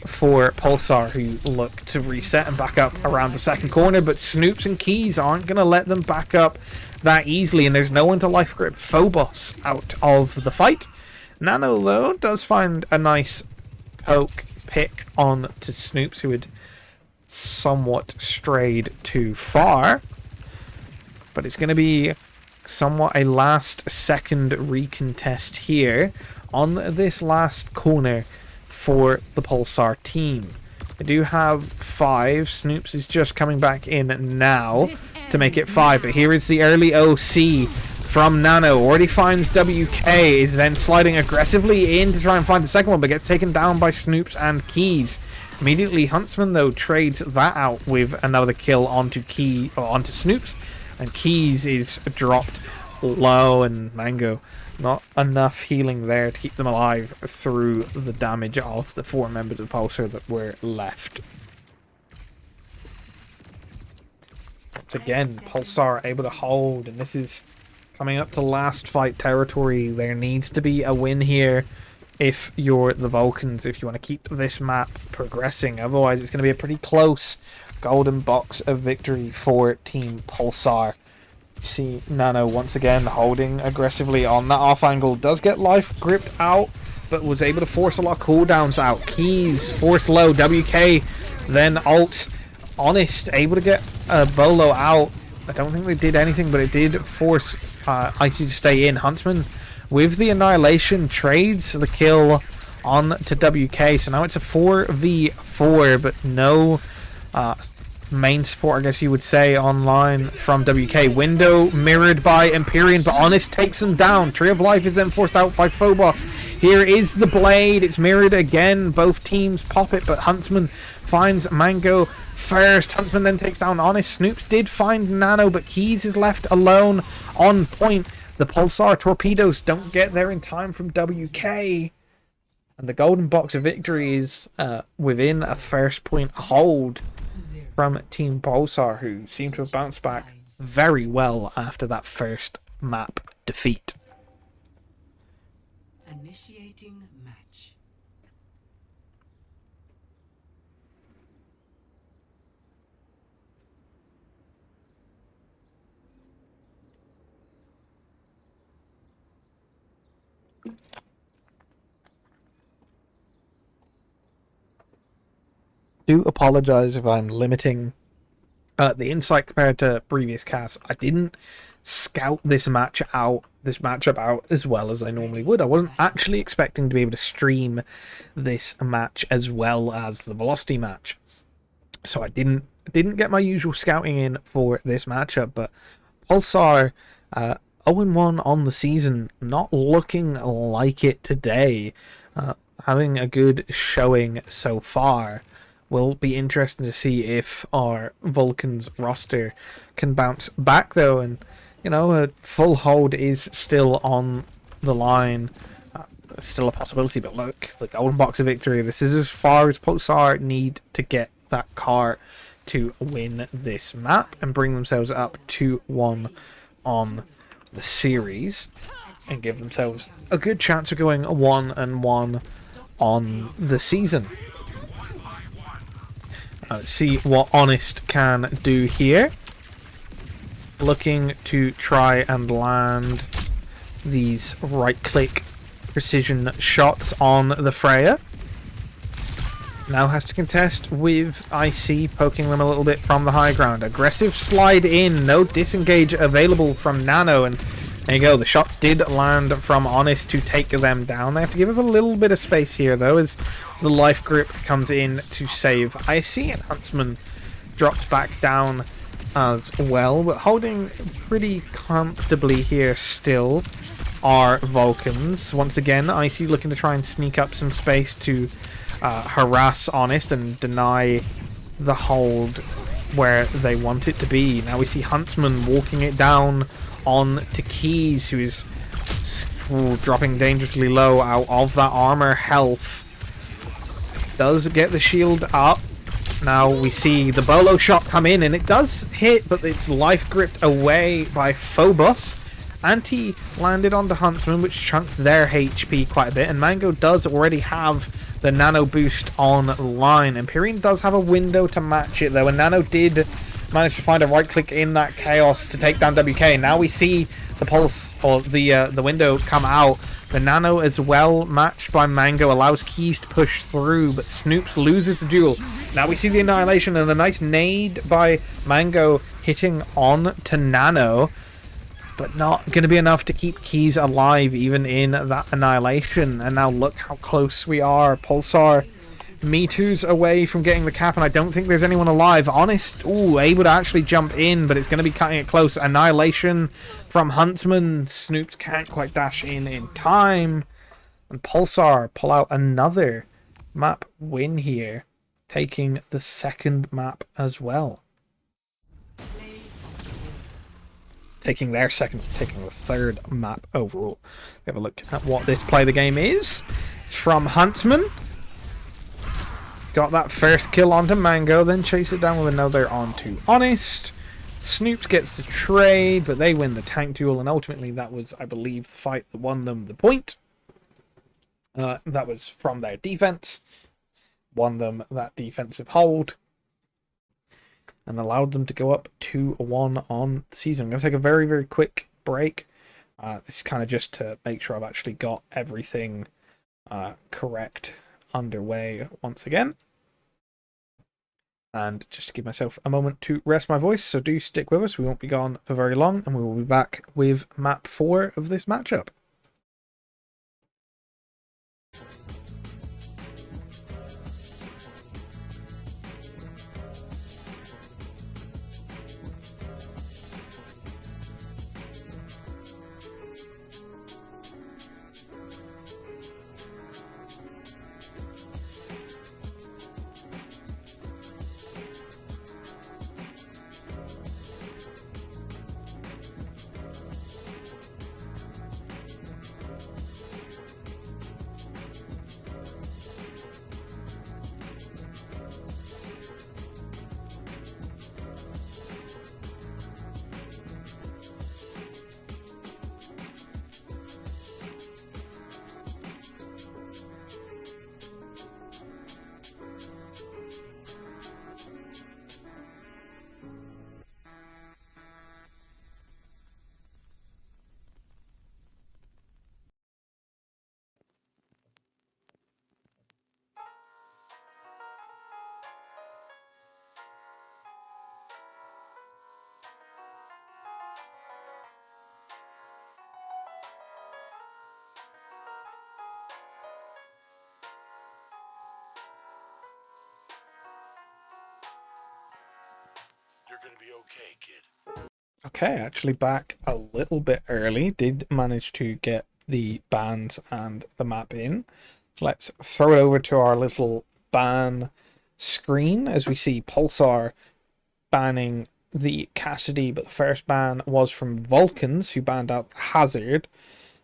for Pulsar, who look to reset and back up around the second corner, but Snoops and Keys aren't going to let them back up that easily, and there's no one to life grip Phobos out of the fight. Nano, though, does find a nice poke pick on to Snoops, who had somewhat strayed too far, but it's going to be somewhat a last second recontest here on this last corner for the Pulsar team. They do have 5. Snoops is just coming back in now to make it 5, but here is the early OC from Nano. Already finds WK, is then sliding aggressively in to try and find the second one, but gets taken down by Snoops and Keys. Immediately, Huntsman, though, trades that out with another kill onto Snoops, and Keys is dropped low, and Mango, not enough healing there to keep them alive through the damage of the 4 members of Pulsar that were left. Once again, Pulsar able to hold, and this is coming up to last fight territory. There needs to be a win here if you're the Vulcans, if you want to keep this map progressing. Otherwise, it's going to be a pretty close golden box of victory for Team Pulsar. See Nano once again holding aggressively on that off angle. Does get life gripped out, but was able to force a lot of cooldowns out. Keys force low. WK then ult. Honest able to get a Bolo out. I don't think they did anything, but it did force Icy to stay in. Huntsman with the Annihilation trades the kill on to WK. So now it's a 4v4, but no main support, I guess you would say, online from WK. Window mirrored by Empyrean, but Honest takes him down. Tree of Life is then forced out by Phobos. Here is the blade. It's mirrored again. Both teams pop it, but Huntsman finds Mango first. Huntsman then takes down Honest. Snoops did find Nano, but Keys is left alone on point. The Pulsar torpedoes don't get there in time from WK. And the golden box of victory is within a first point hold from Team Pulsar, who seem to have bounced back very well after that first map defeat.
Initiating match.
Do apologize if I'm limiting the insight compared to previous casts. I didn't scout this matchup out as well as I normally would. I wasn't actually expecting to be able to stream this match as well as the Velocity match, so I didn't get my usual scouting in for this matchup. But Pulsar 0-1 on the season, not looking like it today. Having a good showing so far. Will be interesting to see if our Vulcans roster can bounce back, though, and you know, a full hold is still on the line. Still a possibility, but look, the golden box of victory. This is as far as Pulsar need to get that card to win this map and bring themselves up 2-1 on the series and give themselves a good chance of going 1-1 on the season. Let's see what Honest can do here. Looking to try and land these right-click precision shots on the Freya. Now has to contest with IC, poking them a little bit from the high ground. Aggressive slide in, no disengage available from Nano, and there you go. The shots did land from Honest to take them down. They have to give up a little bit of space here, though, as the life grip comes in to save IC, and Huntsman drops back down as well. But holding pretty comfortably here still are Vulcans. Once again, IC looking to try and sneak up some space to harass Honest and deny the hold where they want it to be. Now we see Huntsman walking it down on to Keys, who is dropping dangerously low out of that armor health. Does get the shield up, Now we see the bolo shot come in, and it does hit, but it's life gripped away by Phobos. Anti landed onto Huntsman, which chunked their HP quite a bit, and Mango does already have the nano boost online. Empyrean does have a window to match it though, and Nano did manage to find a right click in that chaos to take down WK. Now we see the pulse, or the window come out. The nano as well, matched by Mango, allows Keys to push through, but Snoops loses the duel. Now we see the annihilation and a nice nade by Mango hitting on to Nano, but not going to be enough to keep Keys alive even in that annihilation. And now look how close we are. Pulsar Me Too's away from getting the cap, and I don't think there's anyone alive. Honest, ooh, able to actually jump in, but it's going to be cutting it close. Annihilation from Huntsman. Snoops can't quite dash in time. And Pulsar pull out another map win here, taking the second map as well. Taking their second, taking the third map overall. Have a look at what this play the game is. It's from Huntsman. Got that first kill onto Mango, then chase it down with another onto Honest. Snoops gets the trade, but they win the tank duel, and ultimately that was, I believe, the fight that won them the point. That was from their defense. Won them that defensive hold, and allowed them to go up 2-1 on the season. I'm going to take a very, very quick break. This is kind of just to make sure I've actually got everything correct underway once again. And just to give myself a moment to rest my voice, so do stick with us. We won't be gone for very long, and we will be back with map 4 of this matchup.
You're gonna be okay, kid.
Okay, actually back a little bit early. Did manage to get the bans and the map in. Let's throw it over to our little ban screen as we see Pulsar banning the Cassidy, but the first ban was from Vulcans, who banned out the Hazard,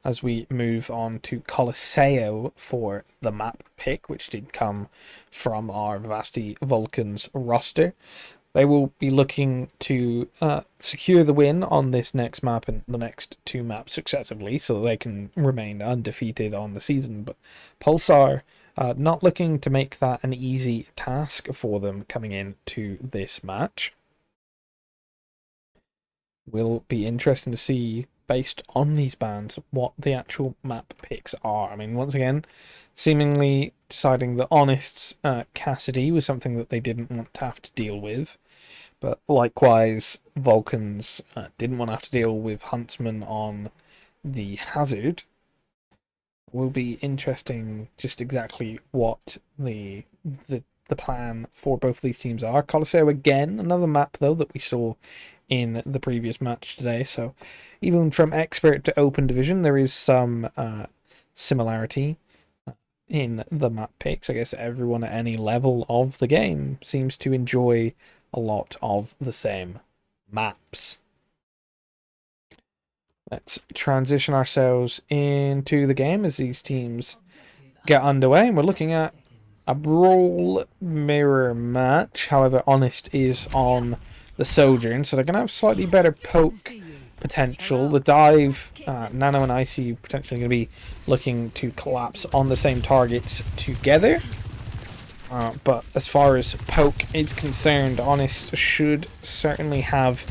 as we move on to Colosseo for the map pick, which did come from our Vasti Vulcans roster. They will be looking to secure the win on this next map and the next two maps successively, so that they can remain undefeated on the season. But Pulsar not looking to make that an easy task for them coming into this match. Will be interesting to see, based on these bans, what the actual map picks are. I mean, once again, seemingly deciding that Honest's Cassidy was something that they didn't want to have to deal with. But likewise, Vulcans didn't want to have to deal with Huntsman on the Hazard. Will be interesting just exactly what the plan for both of these teams are. Colosseo again, another map though that we saw in the previous match today. So even from expert to open division, there is some similarity in the map picks. I guess everyone at any level of the game seems to enjoy a lot of the same maps. Let's transition ourselves into the game as these teams get underway. And we're looking at a brawl mirror match. However, Honest is on the Sojourn, so they're going to have slightly better poke potential. The dive, Nano and Icy potentially going to be looking to collapse on the same targets together. But as far as poke is concerned, Honest should certainly have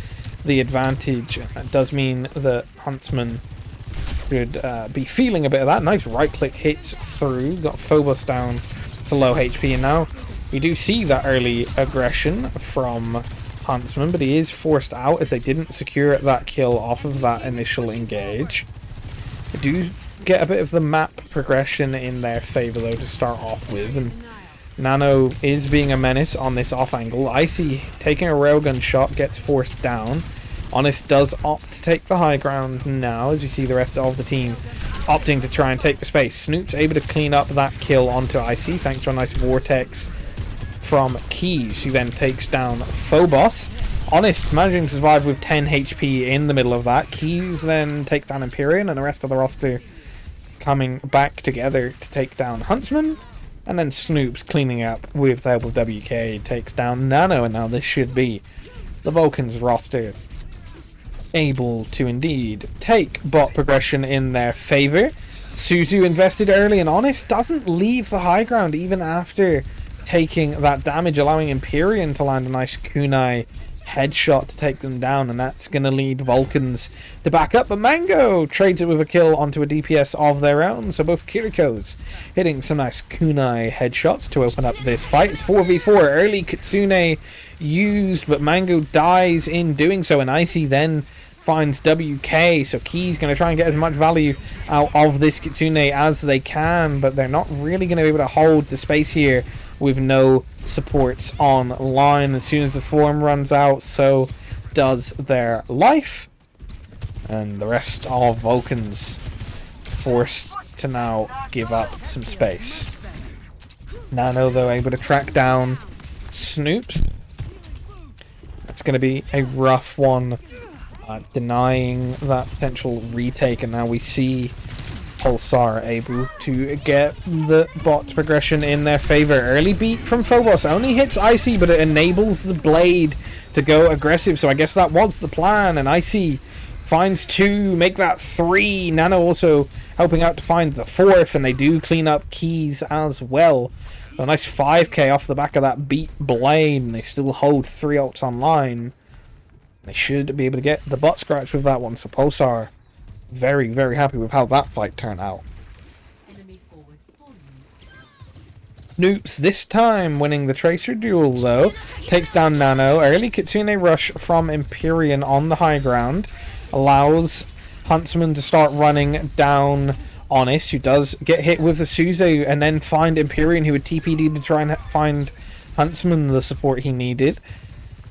the advantage. It does mean that Huntsman should be feeling a bit of that. Nice right-click hits through. Got Phobos down to low HP, and now we do see that early aggression from Huntsman, but he is forced out as they didn't secure that kill off of that initial engage. We do get a bit of the map progression in their favour though to start off with, and Nano is being a menace on this off angle. Icy taking a railgun shot, gets forced down. Honest does opt to take the high ground now, as you see the rest of the team opting to try and take the space. Snoop's able to clean up that kill onto Icy thanks to a nice vortex from Keys, who then takes down Phobos. Honest managing to survive with 10 HP in the middle of that. Keys then takes down Empyrean, and the rest of the roster coming back together to take down Huntsman. And then Snoop's cleaning up with the help of WK, takes down Nano, and now this should be the Vulcans roster able to indeed take bot progression in their favour. Suzu invested early, and Honest doesn't leave the high ground even after taking that damage, allowing Empyrean to land a nice kunai headshot to take them down, and that's going to lead Vulcans to back up. But Mango trades it with a kill onto a DPS of their own, so both Kirikos hitting some nice kunai headshots to open up this fight. It's 4v4, early Kitsune used, but Mango dies in doing so, and Icy then finds WK, so Key's going to try and get as much value out of this Kitsune as they can, but they're not really going to be able to hold the space here with no supports online. As soon as the form runs out, so does their life, and the rest of Vulcans forced to now give up some space. Nano though able to track down Snoops. That's going to be a rough one, denying that potential retake, and now we see Pulsar able to get the bot progression in their favour. Early beat from Phobos only hits Icy, but it enables the Blade to go aggressive, so I guess that was the plan, and Icy finds 2, make that 3. Nano also helping out to find the 4th, and they do clean up Keys as well. So a nice 5k off the back of that beat Blade, and they still hold 3 ults online. They should be able to get the butt scratch with that one, so Pulsar very, very happy with how that fight turned out. Noops this time winning the Tracer duel though, takes down Nano. Early Kitsune rush from Empyrean on the high ground allows Huntsman to start running down Honest, who does get hit with the Suzu, and then find Empyrean, who would TPD to try and find Huntsman the support he needed.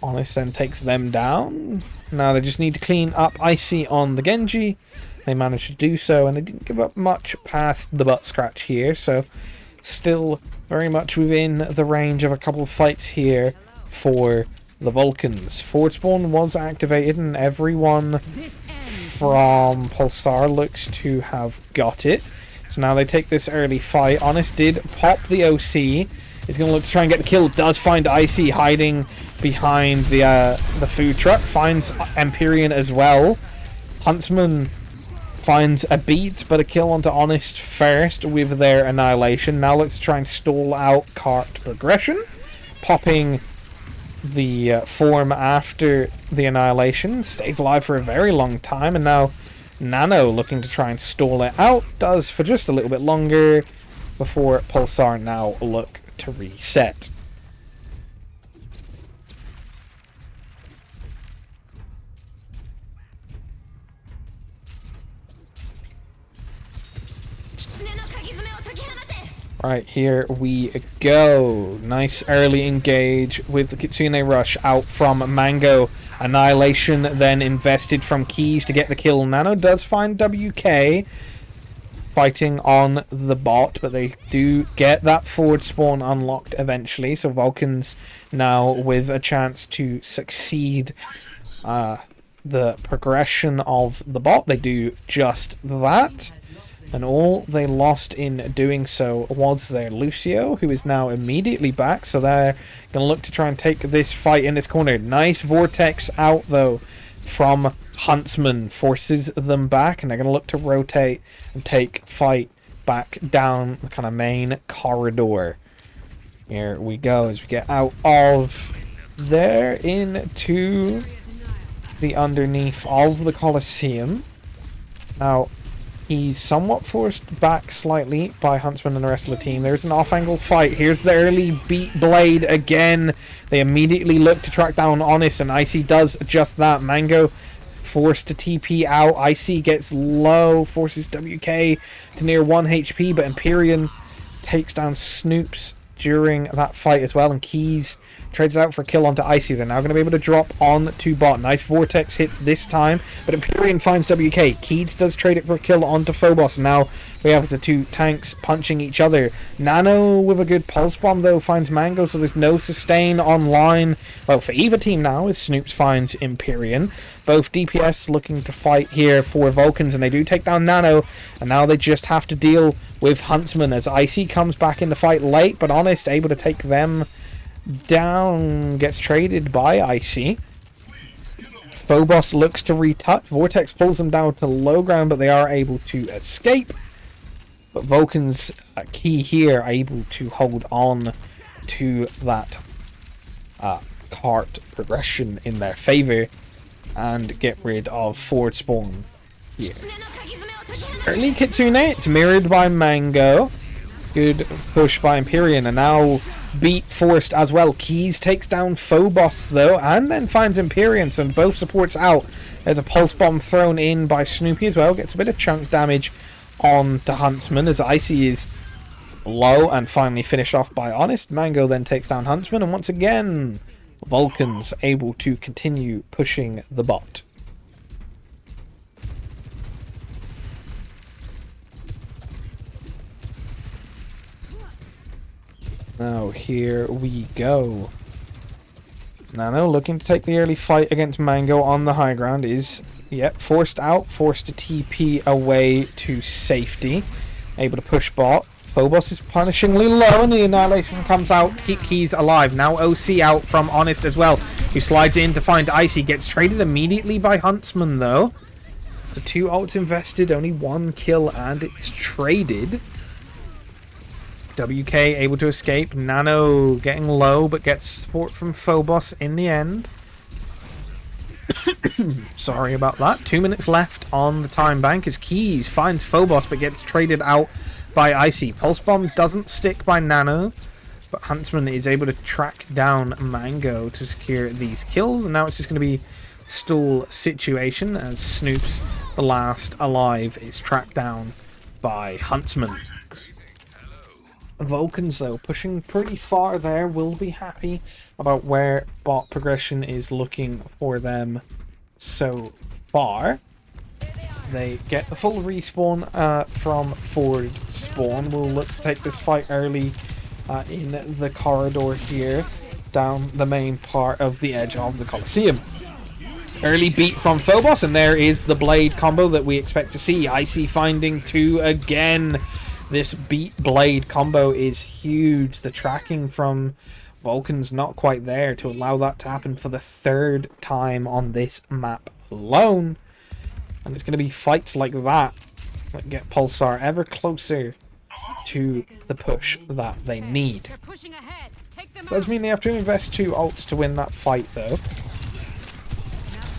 Honest then takes them down. Now they just need to clean up Icy on the Genji. They managed to do so, and they didn't give up much past the butt scratch here, so still very much within the range of a couple of fights here for the Vulcans. Forward spawn was activated, and everyone from Pulsar looks to have got it. So now they take this early fight. Honest did pop the OC. He's going to look to try and get the kill. Does find Icy hiding behind the food truck. Finds Empyrean as well. Huntsman finds a beat, but a kill onto Honest first with their annihilation. Now looks to try and stall out cart progression. Popping the form after the annihilation. Stays alive for a very long time, and now Nano looking to try and stall it out. Does for just a little bit longer before Pulsar now look to reset. Right, here we go. Nice early engage with the Kitsune rush out from Mango. Annihilation then invested from Keys to get the kill. Nano does find WK fighting on the bot, but they do get that forward spawn unlocked eventually, so Vulcans now with a chance to succeed the progression of the bot. They do just that. And all they lost in doing so was their Lucio, who is now immediately back. So they're going to look to try and take this fight in this corner. Nice Vortex out, though, from Huntsman. Forces them back, and they're going to look to rotate and take fight back down the kind of main corridor. Here we go as we get out of there into the underneath of the Colosseum. Now, he's somewhat forced back slightly by Huntsman and the rest of the team. There's an off-angle fight. Here's the early beat blade again. They immediately look to track down Honest, and Icy does just that. Mango forced to TP out. Icy gets low, forces WK to near 1 HP, but Empyrean takes down Snoops during that fight as well, and Keys trades out for a kill onto Icy. They're now going to be able to drop on to bot. Nice Vortex hits this time, but Empyrean finds WK. Keys does trade it for a kill onto Phobos. Now we have the two tanks punching each other. Nano with a good pulse bomb though finds Mango, so there's no sustain online. Well, for Eva team now, as Snoops finds Empyrean. Both DPS looking to fight here for Vulcans, and they do take down Nano, and now they just have to deal with Huntsman as Icy comes back in the fight late, but Honest able to take them down. Gets traded by Icy. Phobos looks to retouch. Vortex pulls them down to low ground, but they are able to escape. But Vulcan's key here are able to hold on to that cart progression in their favor and get rid of forward spawn here. Early Kitsune, it's mirrored by Mango. Good push by Empyrean, and now beat forced as well. Keys takes down Phobos though, and then finds Empyrean, so both supports out. There's a pulse bomb thrown in by Snoopy as well, gets a bit of chunk damage on to Huntsman as Icy is low and finally finished off by Honest. Mango then takes down Huntsman, and once again Vulcans able to continue pushing the bot. Now here we go. Nano looking to take the early fight against Mango on the high ground is, forced out, forced to TP away to safety. Able to push bot. Phobos is punishingly low, and the Annihilation comes out to keep Keys alive. Now OC out from Honest as well, who slides in to find Icy. Gets traded immediately by Huntsman though. So 2 ults invested, only 1 kill, and it's traded. WK able to escape. Nano getting low, but gets support from Phobos in the end. Sorry about that. 2 minutes left on the time bank as Keys finds Phobos, but gets traded out by Icy. Pulse Bomb doesn't stick by Nano, but Huntsman is able to track down Mango to secure these kills, and now it's just going to be stall situation as Snoops, the last alive, is tracked down by Huntsman. Vulcans though pushing pretty far there, will be happy about where bot progression is looking for them so far. So they get the full respawn from forward spawn. We'll look to take this fight early in the corridor here down the main part of the edge of the Colosseum. Early beat from Phobos, and there is the blade combo that we expect to see. Icy finding 2 again. This beat blade combo is huge. The tracking from Vulcan's not quite there to allow that to happen for the 3rd time on this map alone. And it's going to be fights like that that get Pulsar ever closer to the push that they need. Does mean they have to invest 2 ults to win that fight though.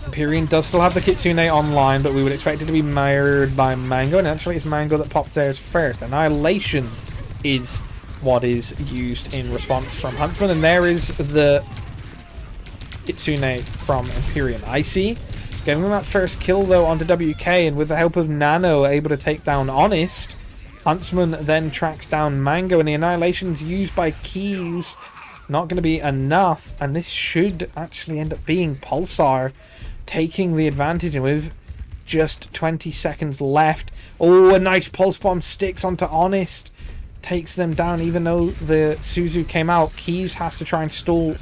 Empyrean does still have the Kitsune online, but we would expect it to be mirrored by Mango, and actually it's Mango that popped theirs first. Annihilation is what is used in response from Huntsman, and there is the Kitsune from Empyrean. Icy getting that first kill though onto WK, and with the help of Nano able to take down Honest. Huntsman then tracks down Mango, and the Annihilation's used by Keys. Not going to be enough, and this should actually end up being Pulsar taking the advantage, and with just 20 seconds left. Oh, a nice pulse bomb sticks onto Honest. Takes them down even though the Suzu came out. Keys has to try and stall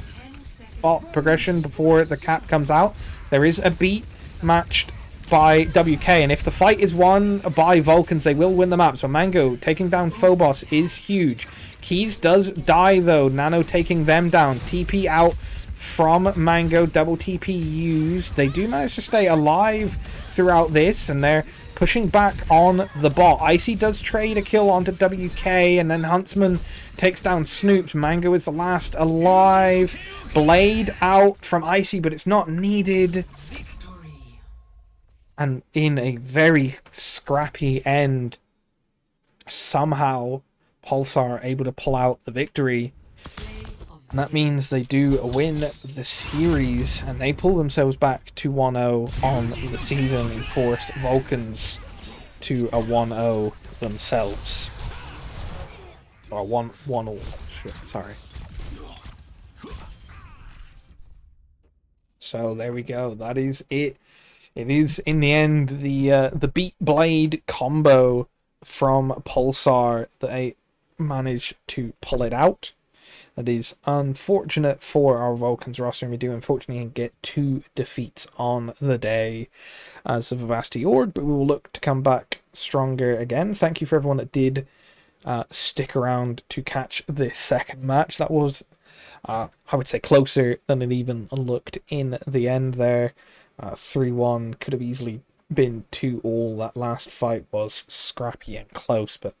bot progression before the cap comes out. There is a beat matched by WK, and if the fight is won by Vulcans, they will win the map. So Mango taking down Phobos is huge. Keys does die though. Nano taking them down. TP out from Mango. Double TP used. They do manage to stay alive throughout this, and they're pushing back on the bot. Icy does trade a kill onto WK, and then Huntsman takes down Snoops. Mango is the last alive. Blade out from Icy, but it's not needed. And in a very scrappy end, somehow Pulsar are able to pull out the victory. And that means they do win the series, and they pull themselves back to 1-0 on the season and force Vulcans to a 1-0 themselves. Or 1-1-all. Sorry. So there we go. That is it. It is in the end the Beat Blade combo from Pulsar that they managed to pull it out. That is unfortunate for our Vulcans roster, and we do unfortunately get 2 defeats on the day as the Vivacity Ord, but we will look to come back stronger again. Thank you for everyone that did stick around to catch this second match. That was, I would say, closer than it even looked in the end there. 3-1 could have easily been 2-all. That last fight was scrappy and close, but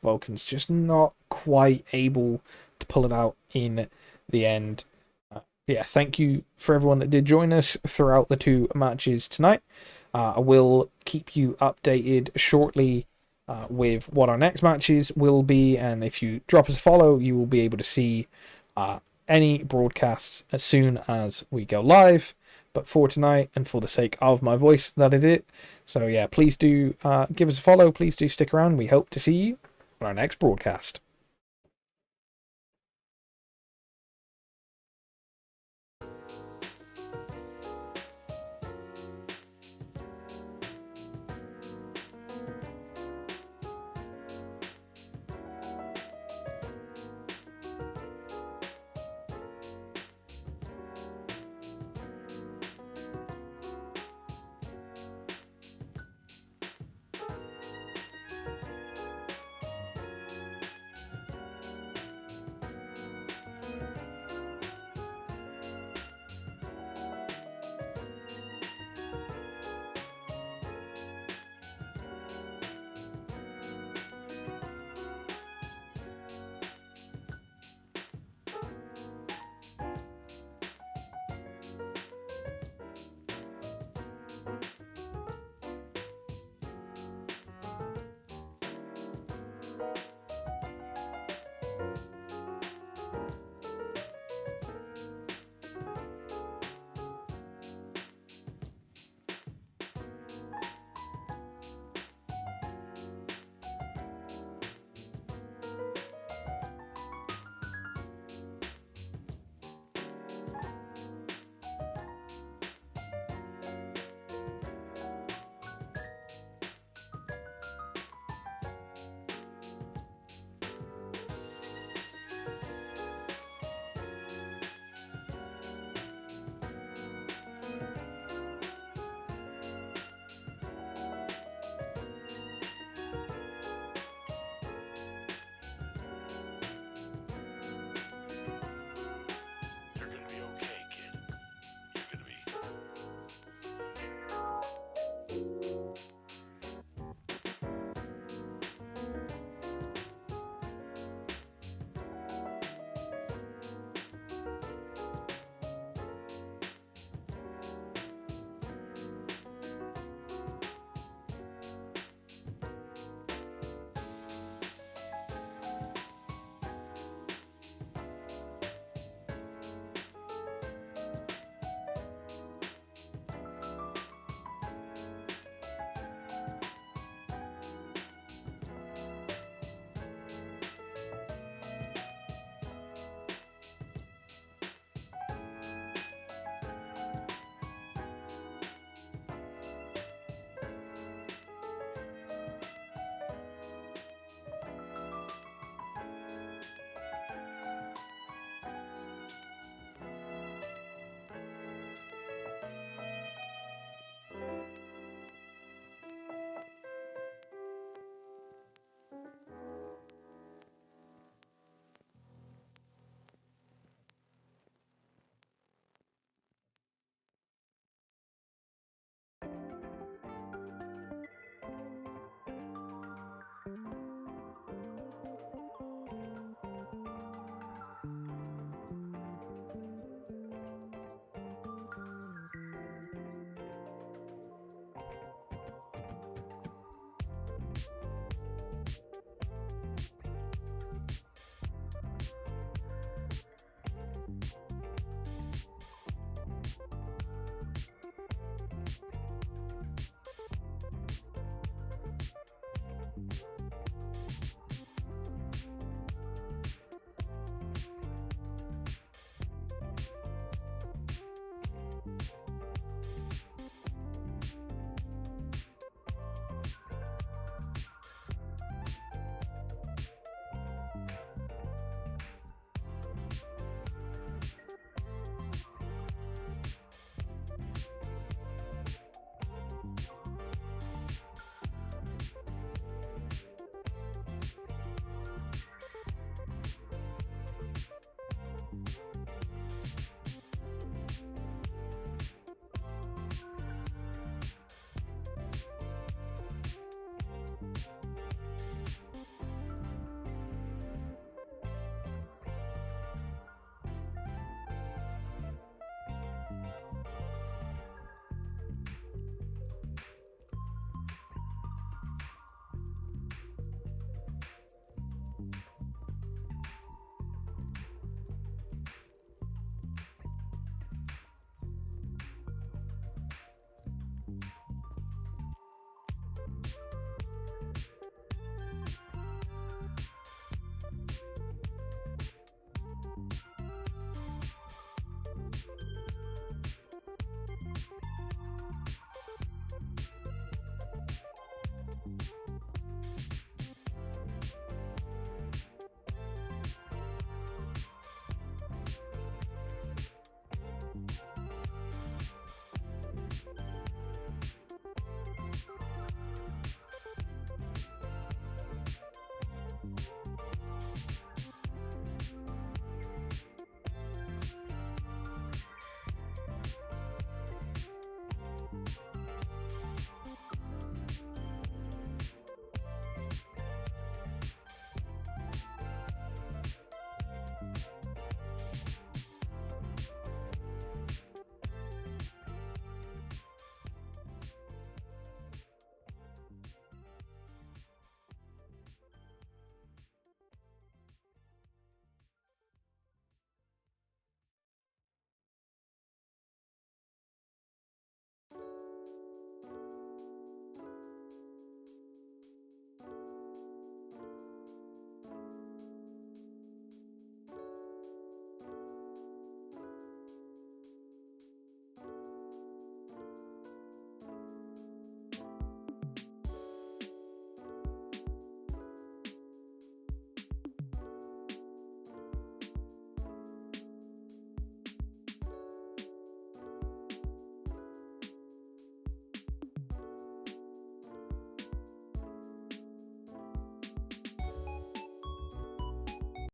Vulcans just not quite able to pull it out in the end. Yeah, thank you for everyone that did join us throughout the 2 matches tonight. I will keep you updated shortly with what our next matches will be, and if you drop us a follow, you will be able to see any broadcasts as soon as we go live. But for tonight, and for the sake of my voice, that is it. So yeah, please do give us a follow. Please do stick around. We hope to see you on our next broadcast.